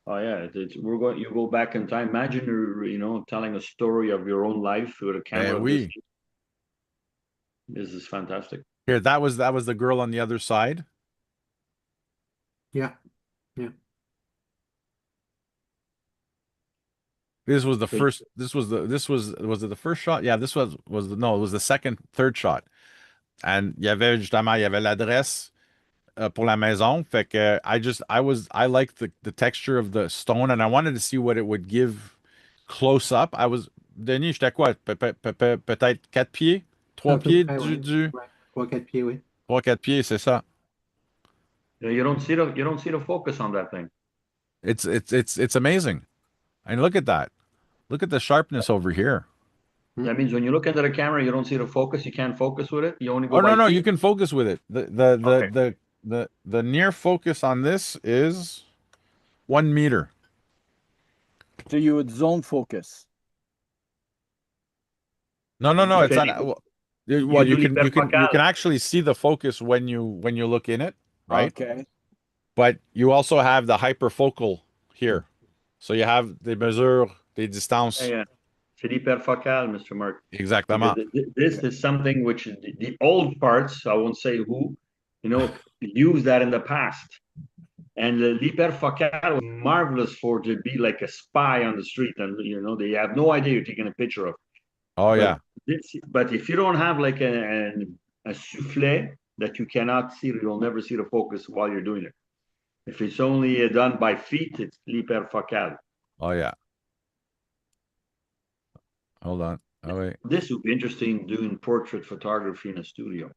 Oh yeah, you go back in time. Imagine you're telling a story of your own life with a camera. Eh oui. This is fantastic. Here, that was the girl on the other side. Yeah. Yeah. This was the So- first. Was it the first shot? Yeah, this was no, it was the third shot. And il y avait l'adresse pour la maison. Fait que I liked the texture of the stone, and I wanted to see what it would give close up. Denis, j'étais quoi? Peut-être 4 pieds? 3 À peu pieds près, ouais. Ouais. 3-4 pieds, oui. 3-4 pieds, c'est ça. You don't see the focus on that thing. It's amazing. And look at that. Look at the sharpness over here. That means when you look into the camera, you don't see the focus. You can't focus with it. You only go Oh by no, feet. you can focus with it. The near focus on this is 1 meter. So you would zone focus. No, it's Okay. not. Well, You you do can hyperfocal. actually see the focus when you look in it, right? Okay. But you also have the hyperfocal here. So you have des mesures, des distances. Yeah. C'est l'hyperfocal, Mr. Mark. Exactement. Because this is something which the old parts, I won't say who, used that in the past. And the l'hyperfocal was marvelous to be like a spy on the street, and they have no idea you're taking a picture of. Oh But yeah. But if you don't have like a soufflet that you cannot see, you'll never see the focus while you're doing it. If it's only done by feet, it's l'hyperfocal. Oh, yeah. Hold on. Oh, wait. This would be interesting doing portrait photography in a studio.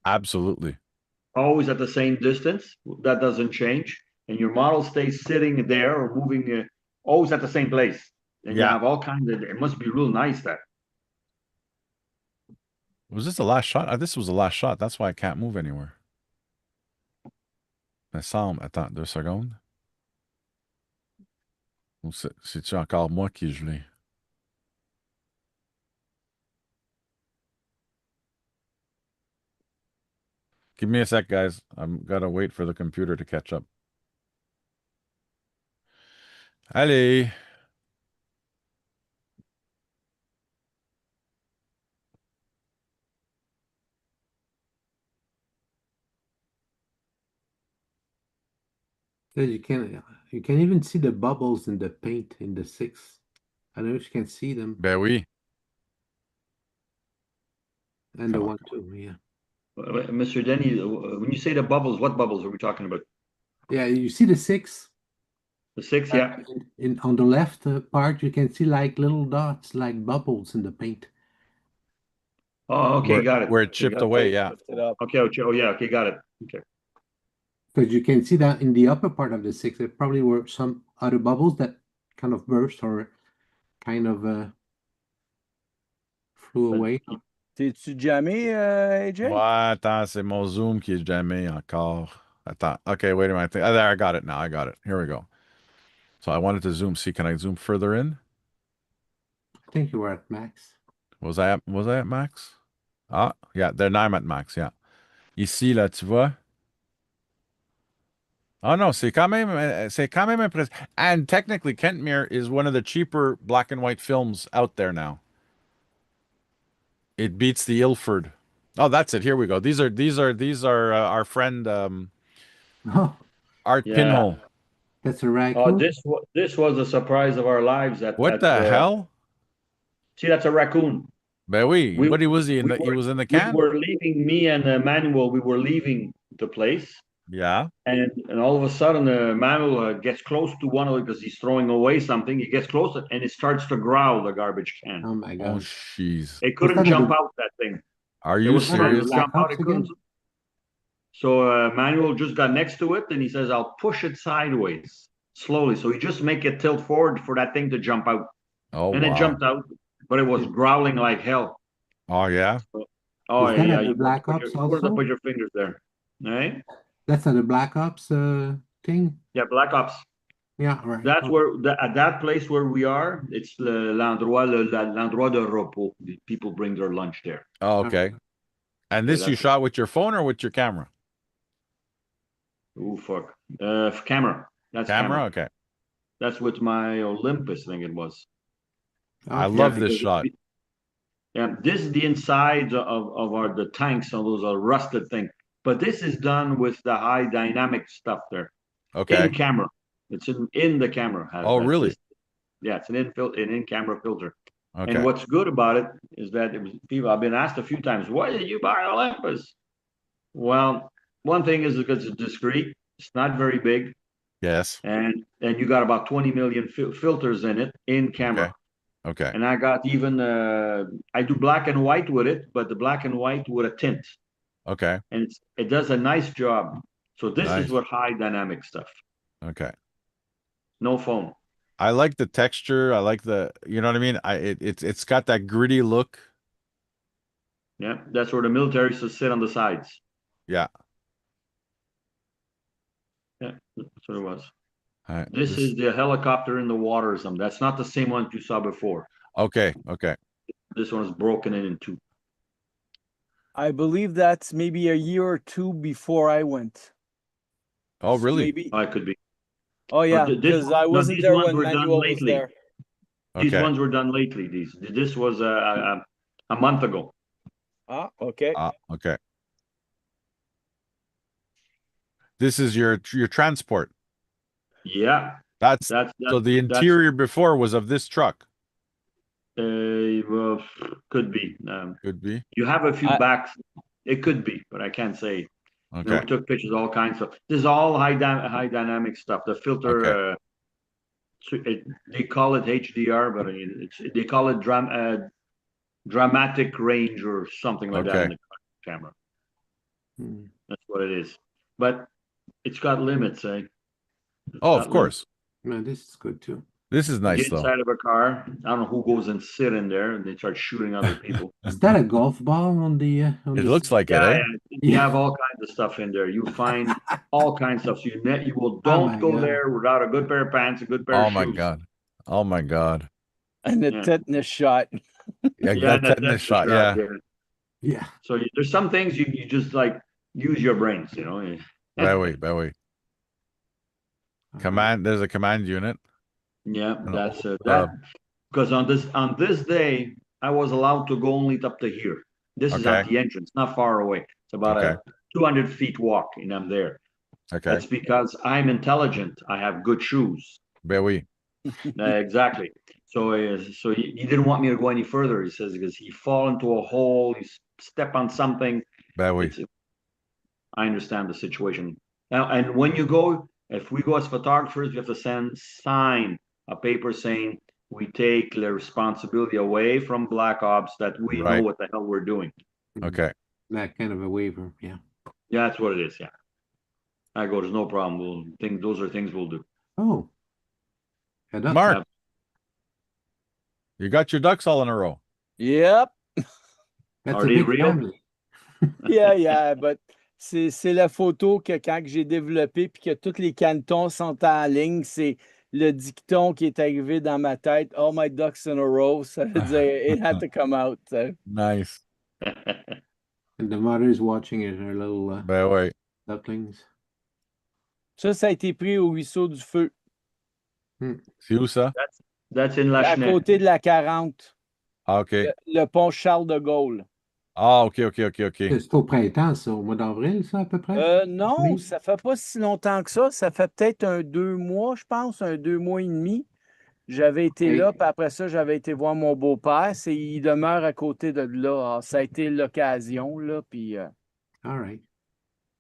Absolutely. Always at the same distance. That doesn't change. And your model stays sitting there or moving always at the same place. And you Yeah. have all kinds of, it must be real nice that. Was this the last shot? This was the last shot. That's why I can't move anywhere. Ensemble. Attends 2 secondes. Ou c'est-tu encore moi qui est gelé? Give me a sec, guys. I'm gotta wait for the computer to catch up. Allez. You can even see the bubbles in the paint in the 6. I don't know if you can see them. Ben oui. And the 1 too, yeah. Mr. Denny, when you say the bubbles, what bubbles are we talking about? Yeah, you see the 6? The 6, yeah. On the left part, you can see like little dots, like bubbles in the paint. Oh, okay, got it. Where it chipped away, yeah. Okay, oh yeah, okay, got it. Okay. Because you can see that in the upper part of the 6, there probably were some other bubbles that kind of burst or kind of flew away. T'es-tu jammé, AJ? Ouais, attends, c'est mon zoom qui est jamais encore. Attends. Okay, wait a minute. There, I got it now. I got it. Here we go. So I wanted to zoom. See, can I zoom further in? I think you were at max. Was I at max? Ah, yeah, now I'm at max, yeah. Ici, là, tu vois? Oh no, c'est quand même impressive. And technically, Kentmere is one of the cheaper black and white films out there now. It beats the Ilford. Oh, that's it. Here we go. These are our friend Art Pinhole. That's a raccoon. This was a surprise of our lives. What the hell? See, that's a raccoon. Ben oui. What was he in? He was in the can. We were leaving. Me and Manuel. We were leaving the place. Yeah. And all of a sudden, Manuel gets close to one of it because he's throwing away something. He gets closer and it starts to growl the garbage can. Oh my god! Oh jeez. It couldn't jump out, that thing. Are you serious? Jump out, it couldn't. So Manuel just got next to it and he says, "I'll push it sideways slowly." So he just make it tilt forward for that thing to jump out. Oh, and wow. It jumped out, but it was growling like hell. Oh yeah. Oh yeah. You Black Ops also. Put your fingers there, right? That's the Black Ops thing. Yeah, Black Ops. Yeah, right. That's where at that place where we are. It's l'endroit de repos. People bring their lunch there. Oh, okay. And this you shot with your phone or with your camera? Oh fuck. Camera. That's camera. Okay. That's with my Olympus thing. It was. I love this shot. Yeah, this is the inside of the tanks. All those are rusted things. But this is done with the high dynamic stuff there. Okay. In camera. It's in the camera. Oh, really? Yeah, it's an in-camera filter. Okay. And what's good about it is that people. I've been asked a few times, "Why did you buy Olympus?" Well, one thing is because it's discreet. It's not very big. Yes. And you got about 20 million filters in it in camera. Okay. And I got even I do black and white with it, but the black and white with a tint. Okay. And it does a nice job. So this is what high dynamic stuff. Okay. No foam. I like the texture. I like the, you know what I mean? It's got that gritty look. Yeah, that's where the military used to sit on the sides. Yeah. Yeah, that's what it was. Right, this is the helicopter in the water or something. That's not the same one you saw before. Okay. Okay. This one is broken in two. I believe that's maybe a year or two before I went. Oh, really? Maybe. I could be. Oh, yeah, because I wasn't there when Manuel was there. These ones were done lately. This was a month ago. Ah, okay. Okay. This is your transport. Yeah. So the interior before was of this truck. Well, could be. Could be. You have a few I- backs. It could be, but I can't say. You know, Okay. we took pictures of all kinds of. This is all high dynamic stuff. The filter, they call it HDR, but they call it dramatic range or something like that Okay. in the camera. Hmm. That's what it is. But it's got limits, eh? It's Oh, got of course. No, this is good too. This is limits. nice Get though. inside of a car. I don't know who goes and sit in there and they start shooting other people. Is that a golf ball on the on It the looks like it, Yeah, eh? yeah. You have all kinds of stuff in there. You find all kinds of stuff. So you will Oh don't my go God. there without a good pair of pants, a good pair Oh of my shoes. God. Oh my God. And the Yeah. tetanus shot. Yeah, Yeah, that that's tetanus for shot. sure. Yeah. Yeah. So there's some things you just like use your brains, you know. By way. All Command. There's a command unit. Yeah, And that's all, that because on this day I was allowed to go only up to here. This is at Okay. the entrance, not far away. It's about Okay. a 200 feet walk, and I'm there. Okay. That's because I'm intelligent. I have good shoes. Ben oui. Exactly. So he didn't want me to go any further. He says because he fall into a hole, you step on something. Ben oui. I understand the situation now. And when you go, if we go as photographers, we have to sign a paper saying we take the responsibility away from Black Ops, that we know Right. what the hell we're doing. Okay. That kind of a waiver. Yeah. Yeah, that's what it is. Yeah. I go, there's no problem. Those are things we'll do. Oh. Yeah, that's Mark, you got your ducks all in a row. Yep. that's Are a they big real? family. Yeah, but c'est la photo que quand j'ai développée puis que tous les cantons sont en ligne, c'est le dicton qui est arrivé dans ma tête. All my ducks in a row. Ça veut dire it had to come out. Nice. And the mother's watching it, her little Ben oui. ducklings. Ça a été pris au ruisseau du Feu, C'est où ça? That's in à Lachenay. côté de la 40, Ah, OK. le pont Charles de Gaulle. Ah, OK. C'est au printemps, ça, au mois d'avril, ça, à peu près? Non, Oui. ça fait pas si longtemps que ça. Ça fait peut-être 2 mois, je pense, 2 mois et demi. J'avais été Oui. là, puis après ça, j'avais été voir mon beau-père. Il demeure à côté de là. Alors, ça a été l'occasion, là, puis... All right.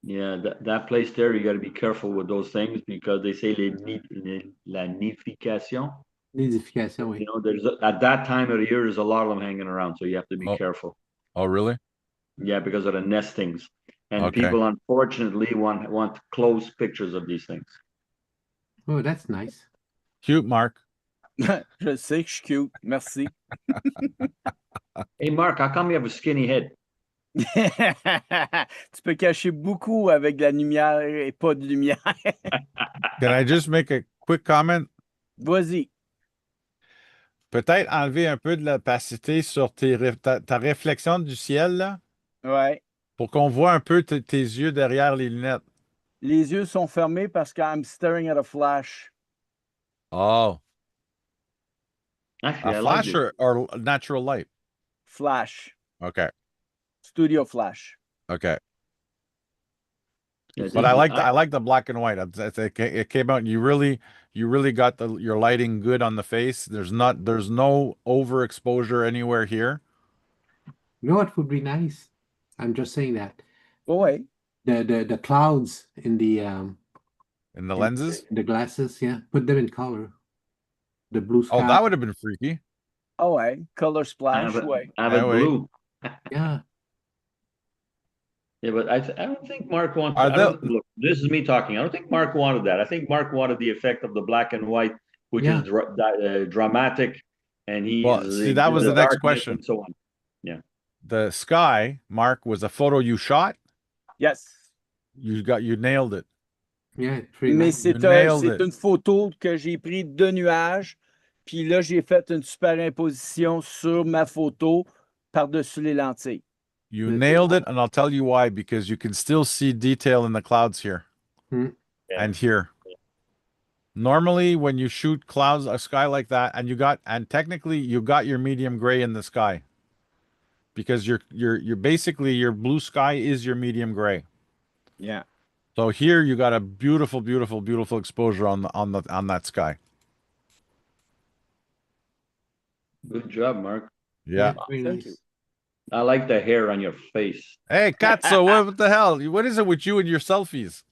Yeah, that place there, you got to be careful with those things because they say la nidification. Nidification, oui. You know, at that time of the year, there's a lot of them hanging around, so you have to be careful. Oh, really? Yeah, because of the nestings, and Okay. people unfortunately want close pictures of these things. Oh, that's nice. Cute, Mark. Je sais que je suis cute. Merci. Hey, Mark, how come you have a skinny head? Tu peux cacher beaucoup avec de la lumière et pas de lumière. Can I just make a quick comment? Vas-y. Peut-être enlever un peu de l'opacité sur ta réflexion du ciel, là, Ouais. pour qu'on voit un peu tes yeux derrière les lunettes. Les yeux sont fermés parce que I'm staring at a flash. Oh, Actually, a I like flash it. or natural light? Flash. Okay. Studio flash. Okay. Yeah, But I like the black and white. It came out and you really got your lighting good on the face. There's no overexposure anywhere here. You know what would be nice? I'm just saying that. Oh, ouais. The clouds in the lenses? the glasses, yeah. Put them in color. The blue sky. Oh, that would have been freaky. Oh, ouais. Color splash, ouais. Have it Anyway. blue. Yeah. Yeah, but I don't think Mark wants. Are Look, this is me talking. I don't think Mark wanted that. I think Mark wanted the effect of the black and white, which Yeah. is dramatic, and See, that was the next darkness question. and so on. Yeah. The sky, Mark, was a photo you shot. Yes. You nailed it. Yeah, pretty Mais nice. c'est nailed it. une photo que j'ai prise de nuages. Puis là, j'ai fait une superimposition sur ma photo par-dessus les lentilles. You nailed it, and I'll tell you why, because you can still see detail in the clouds here Hmm. and here. Normally, when you shoot clouds, a sky like that, and technically you got your medium gray in the sky, because you're basically your blue sky is your medium gray. Yeah. So here you got a beautiful, beautiful, beautiful exposure on that sky. Good job, Mark. Yeah. Very Thank nice. I like the hair on your face. Hey, Katso, what the hell? What is it with you and your selfies?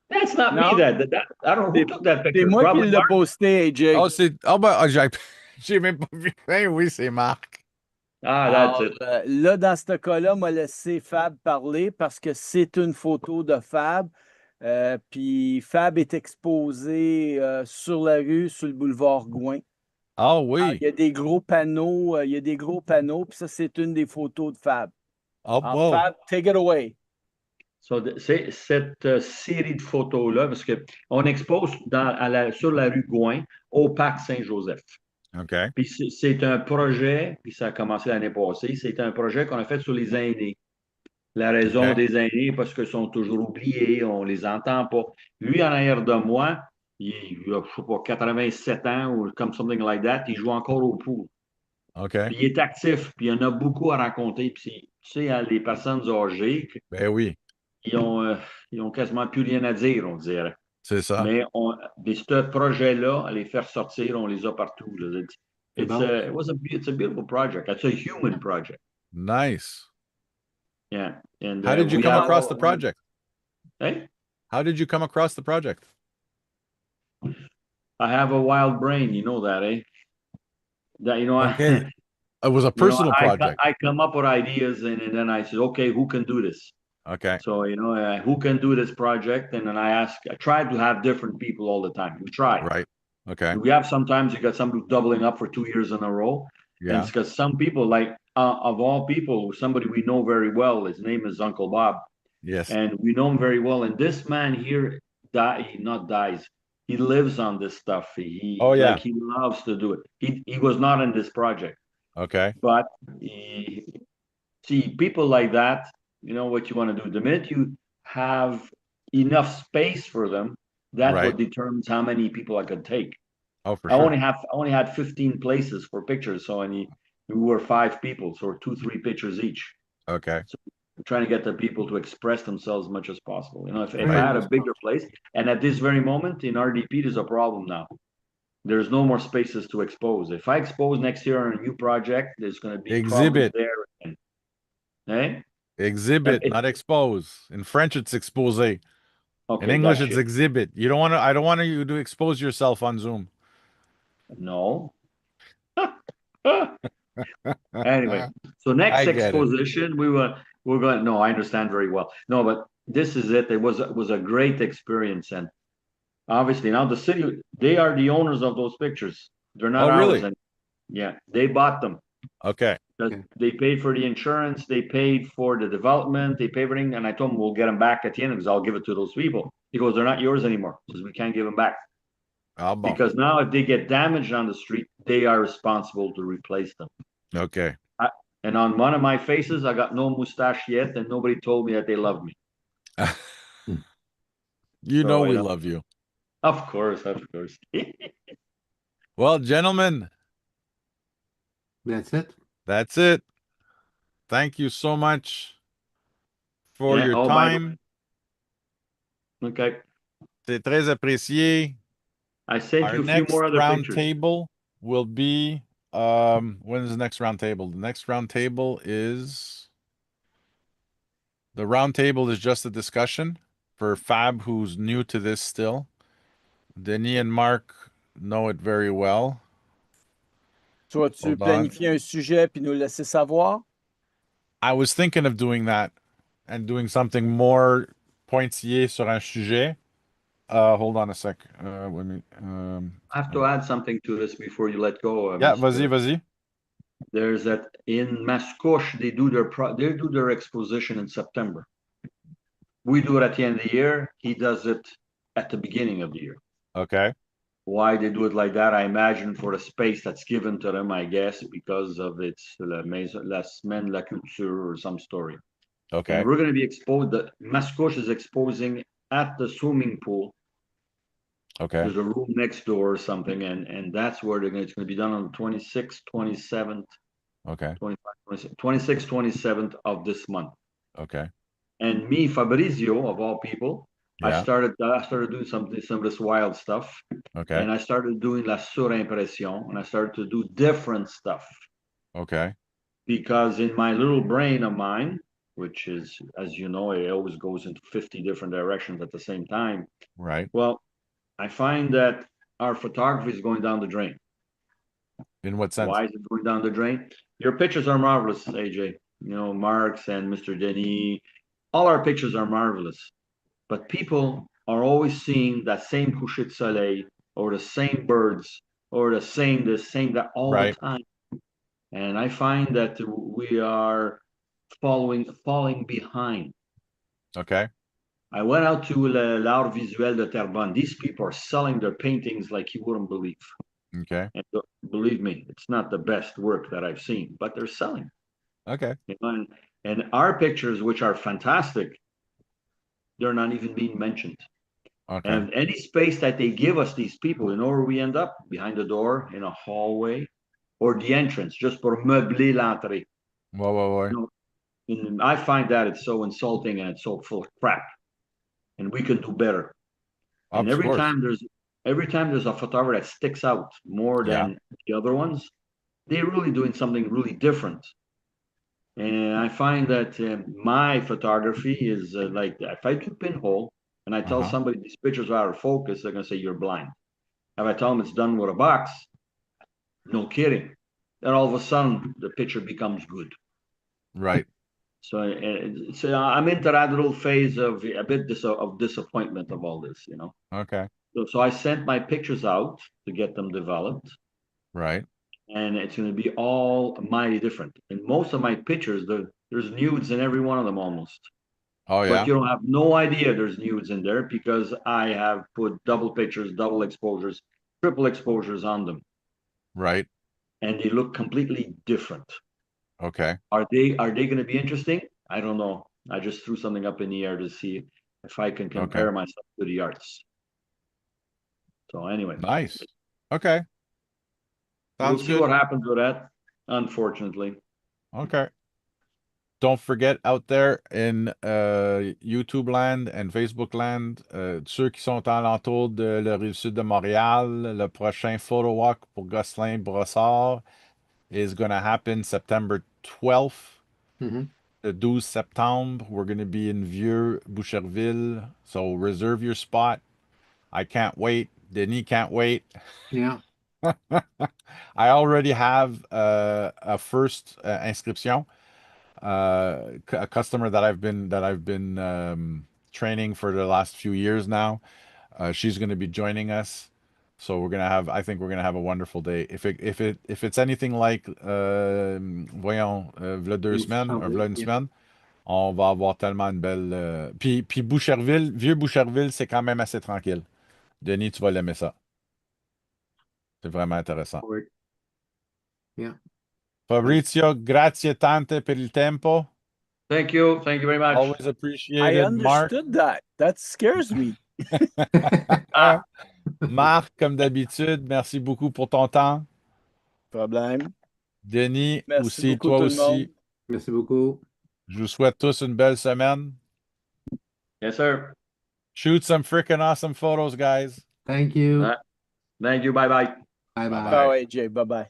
That's not No. me. That I don't know who took that C'est picture. moi qui Probably l'ai Mark. posté, AJ. Oh, c'est. Oh, ben, j'ai même pas vu. Eh oui, c'est Marc. Ah, that's Alors, it. là, dans ce cas-là, m'a laissé Fab parler parce que c'est une photo de Fab. Puis Fab est exposé sur la rue, sur le boulevard Gouin. Ah Il oui. y a des gros panneaux, il y a des gros panneaux, puis ça, c'est une des photos de Fab. Oh, Alors, wow. Fab, take it away. So, c'est cette série de photos-là, parce qu'on expose sur la rue Gouin, au parc Saint-Joseph. OK. Puis c'est un projet, puis ça a commencé l'année passée, c'est un projet qu'on a fait sur les aînés. La raison OK. des aînés, parce qu'ils sont toujours oubliés, on les entend pas. Lui, en arrière de moi, il a, je sais pas, 87 ans ou comme something like that, il joue encore au pool. OK. Puis il est actif, puis il y en a beaucoup à raconter. Puis tu sais, hein, les personnes âgées, Ben oui, ils ont quasiment plus rien à dire, on dirait. c'est ça. Mais ce projet-là, à les faire sortir, on les a partout. Là. C'est bon. It's a beautiful project. It's a human project. Nice. Yeah. And How did you we come have across the project? Hey, How did you come across the project? I have a wild brain, you know that, eh? That Okay. It was a personal project. I come up with ideas and then I said, okay, who can do this? Okay. So who can do this project? And then I try to have different people all the time. We try. Right. Okay. We have sometimes you got somebody doubling up for 2 years in a row. And Yeah. it's because some people, like of all people, somebody we know very well. His name is Uncle Bob, Yes. and we know him very well. And this man here, not dies. He lives on this stuff. Oh, yeah. Like he loves to do it. He was not in this project, Okay. but see people like that. You know what you want to do. The minute you have enough space for them, that's Right. what determines how many people I could take. Oh, for I sure. only had 15 places for pictures, so we were 5 people, so 2-3 pictures each. Okay. So we're trying to get the people to express themselves as much as possible. You know, if I Right. had a bigger place, and at this very moment in RDP, there's a problem now. There's no more spaces to expose. If I expose next year on a new project, there's going to be Exhibit. problems there. Eh? Exhibit, not expose. In French, it's exposé. Okay, In English, gotcha. it's exhibit. You don't want to. I don't want you to expose yourself on Zoom. No. Anyway, so next I get it. exposition, we're going. No, I understand very well. No, but this is it. It was a great experience, and obviously now the city, they are the owners of those pictures. They're not Oh, ours, really? and yeah, they bought them. Okay. They paid for the insurance, they paid for the development, they paid everything, and I told them we'll get them back at the end because I'll give it to those people. He goes, they're not yours anymore, because we can't give them back. Ah, bon. Because now if they get damaged on the street, they are responsible to replace them. Okay. And on one of my faces, I got no mustache yet, and nobody told me that they loved me. You know we love you. Of course, of course. Well, gentlemen, That's it. that's it. Thank you so much for Yeah, your oh, time. Okay. C'est très apprécié. I sent Our you a few next more other round pictures. table will be when is the next round table? The next round table is just a discussion for Fab, who's new to this still. Denis and Mark know it very well. Tu vas-tu Hold on. planifier un sujet puis nous laisser savoir? I was thinking of doing that and doing something more pointillé sur un sujet. Hold on a sec. Let me, I have to add something to this before you let go. yeah, Mr. vas-y. There's that in Mascouche, they do their exposition in September. We do it at the end of the year. He does it at the beginning of the year. Okay. Why they do it like that, I imagine for the space that's given to them, I guess, because of it's la semaine de la culture or some story. Okay. And we're going to be exposed. The Mascouche is exposing at the swimming pool. Okay. There's a room next door or something, and that's where it's going to be done on the 26th, 27th, Okay. 26th, 27th of this month. Okay. And me, Fabrizio, of all people, I Yeah. started doing some of this wild stuff, Okay. and I started doing la surimpression, and I started to do different stuff. Okay. Because in my little brain of mine, which is, as you know, it always goes into 50 different directions at the same time. Right. Well, I find that our photography is going down the drain. In what sense? Why is it going down the drain? Your pictures are marvelous, AJ. You know, Mark's and Mr. Denis, all our pictures are marvelous. But people are always seeing that same coucher de soleil or the same birds or the same that all Right. the time. And I find that we are falling behind. Okay. I went out to l'art visuel de Terrebonne. These people are selling their paintings like you wouldn't believe. Okay. And believe me, it's not the best work that I've seen, but they're selling. Okay. You know, and our pictures, which are fantastic, they're not even being mentioned. Okay. And any space that they give us, these people, you know where we end up? Behind the door, in a hallway, or the entrance, just for meubler l'entrée. Ouais. You know, and I find that it's so insulting and it's so full of crap. And we can do better. And Of course. every time there's a photographer that sticks out more than the other ones, they're really doing something really different. And I find that my photography is like that. If I do pinhole and I tell somebody these pictures are out of focus, they're going to say you're blind. If I tell them it's done with a box, no kidding. Then all of a sudden the picture becomes good. Right. So I'm into that little phase of a bit of disappointment of all this, you know. Okay. So I sent my pictures out to get them developed. Right. And it's going to be all mighty different. In most of my pictures, there's nudes in every one of them almost. Oh, yeah. But you don't have no idea there's nudes in there because I have put double pictures, double exposures, triple exposures on them. Right. And they look completely different. Okay. Are they going to be interesting? I don't know. I just threw something up in the air to see if I can compare myself to the arts. So anyway. Nice. Okay. We'll Sounds see good. what happens with that, unfortunately. Okay. Don't forget out there in YouTube land and Facebook land, ceux qui sont alentour de la rive sud de Montréal, le prochain photo walk pour Gosselin Brossard is going to happen September 12th. Le 12 septembre, we're going to be in Vieux-Boucherville, so reserve your spot. I can't wait. Denis can't wait. Yeah. I already have a first inscription. A customer that I've been training for the last few years now. She's going to be joining us, so I think we're gonna have a wonderful day. If it's anything like voyons, v'là 2 semaines, v'là une semaine, on va avoir tellement une belle. Puis Boucherville, vieux Boucherville, c'est quand même assez tranquille. Denis, tu vas l'aimer ça. C'est vraiment intéressant. Yeah. Fabrizio, grazie tante per il tempo. Thank you. Thank you very much. Always I appreciated. Mark. understood that. That scares me. Marc, comme d'habitude, merci beaucoup pour ton temps. Problème. Denis, Merci aussi, beaucoup toi tout le aussi. monde. Merci beaucoup. Je vous souhaite tous une belle semaine. Yes, sir. Shoot some freaking awesome photos, guys. Thank you. Thank you. Bye-bye. Bye-bye. Bye-bye. Bye, AJ. Bye-bye.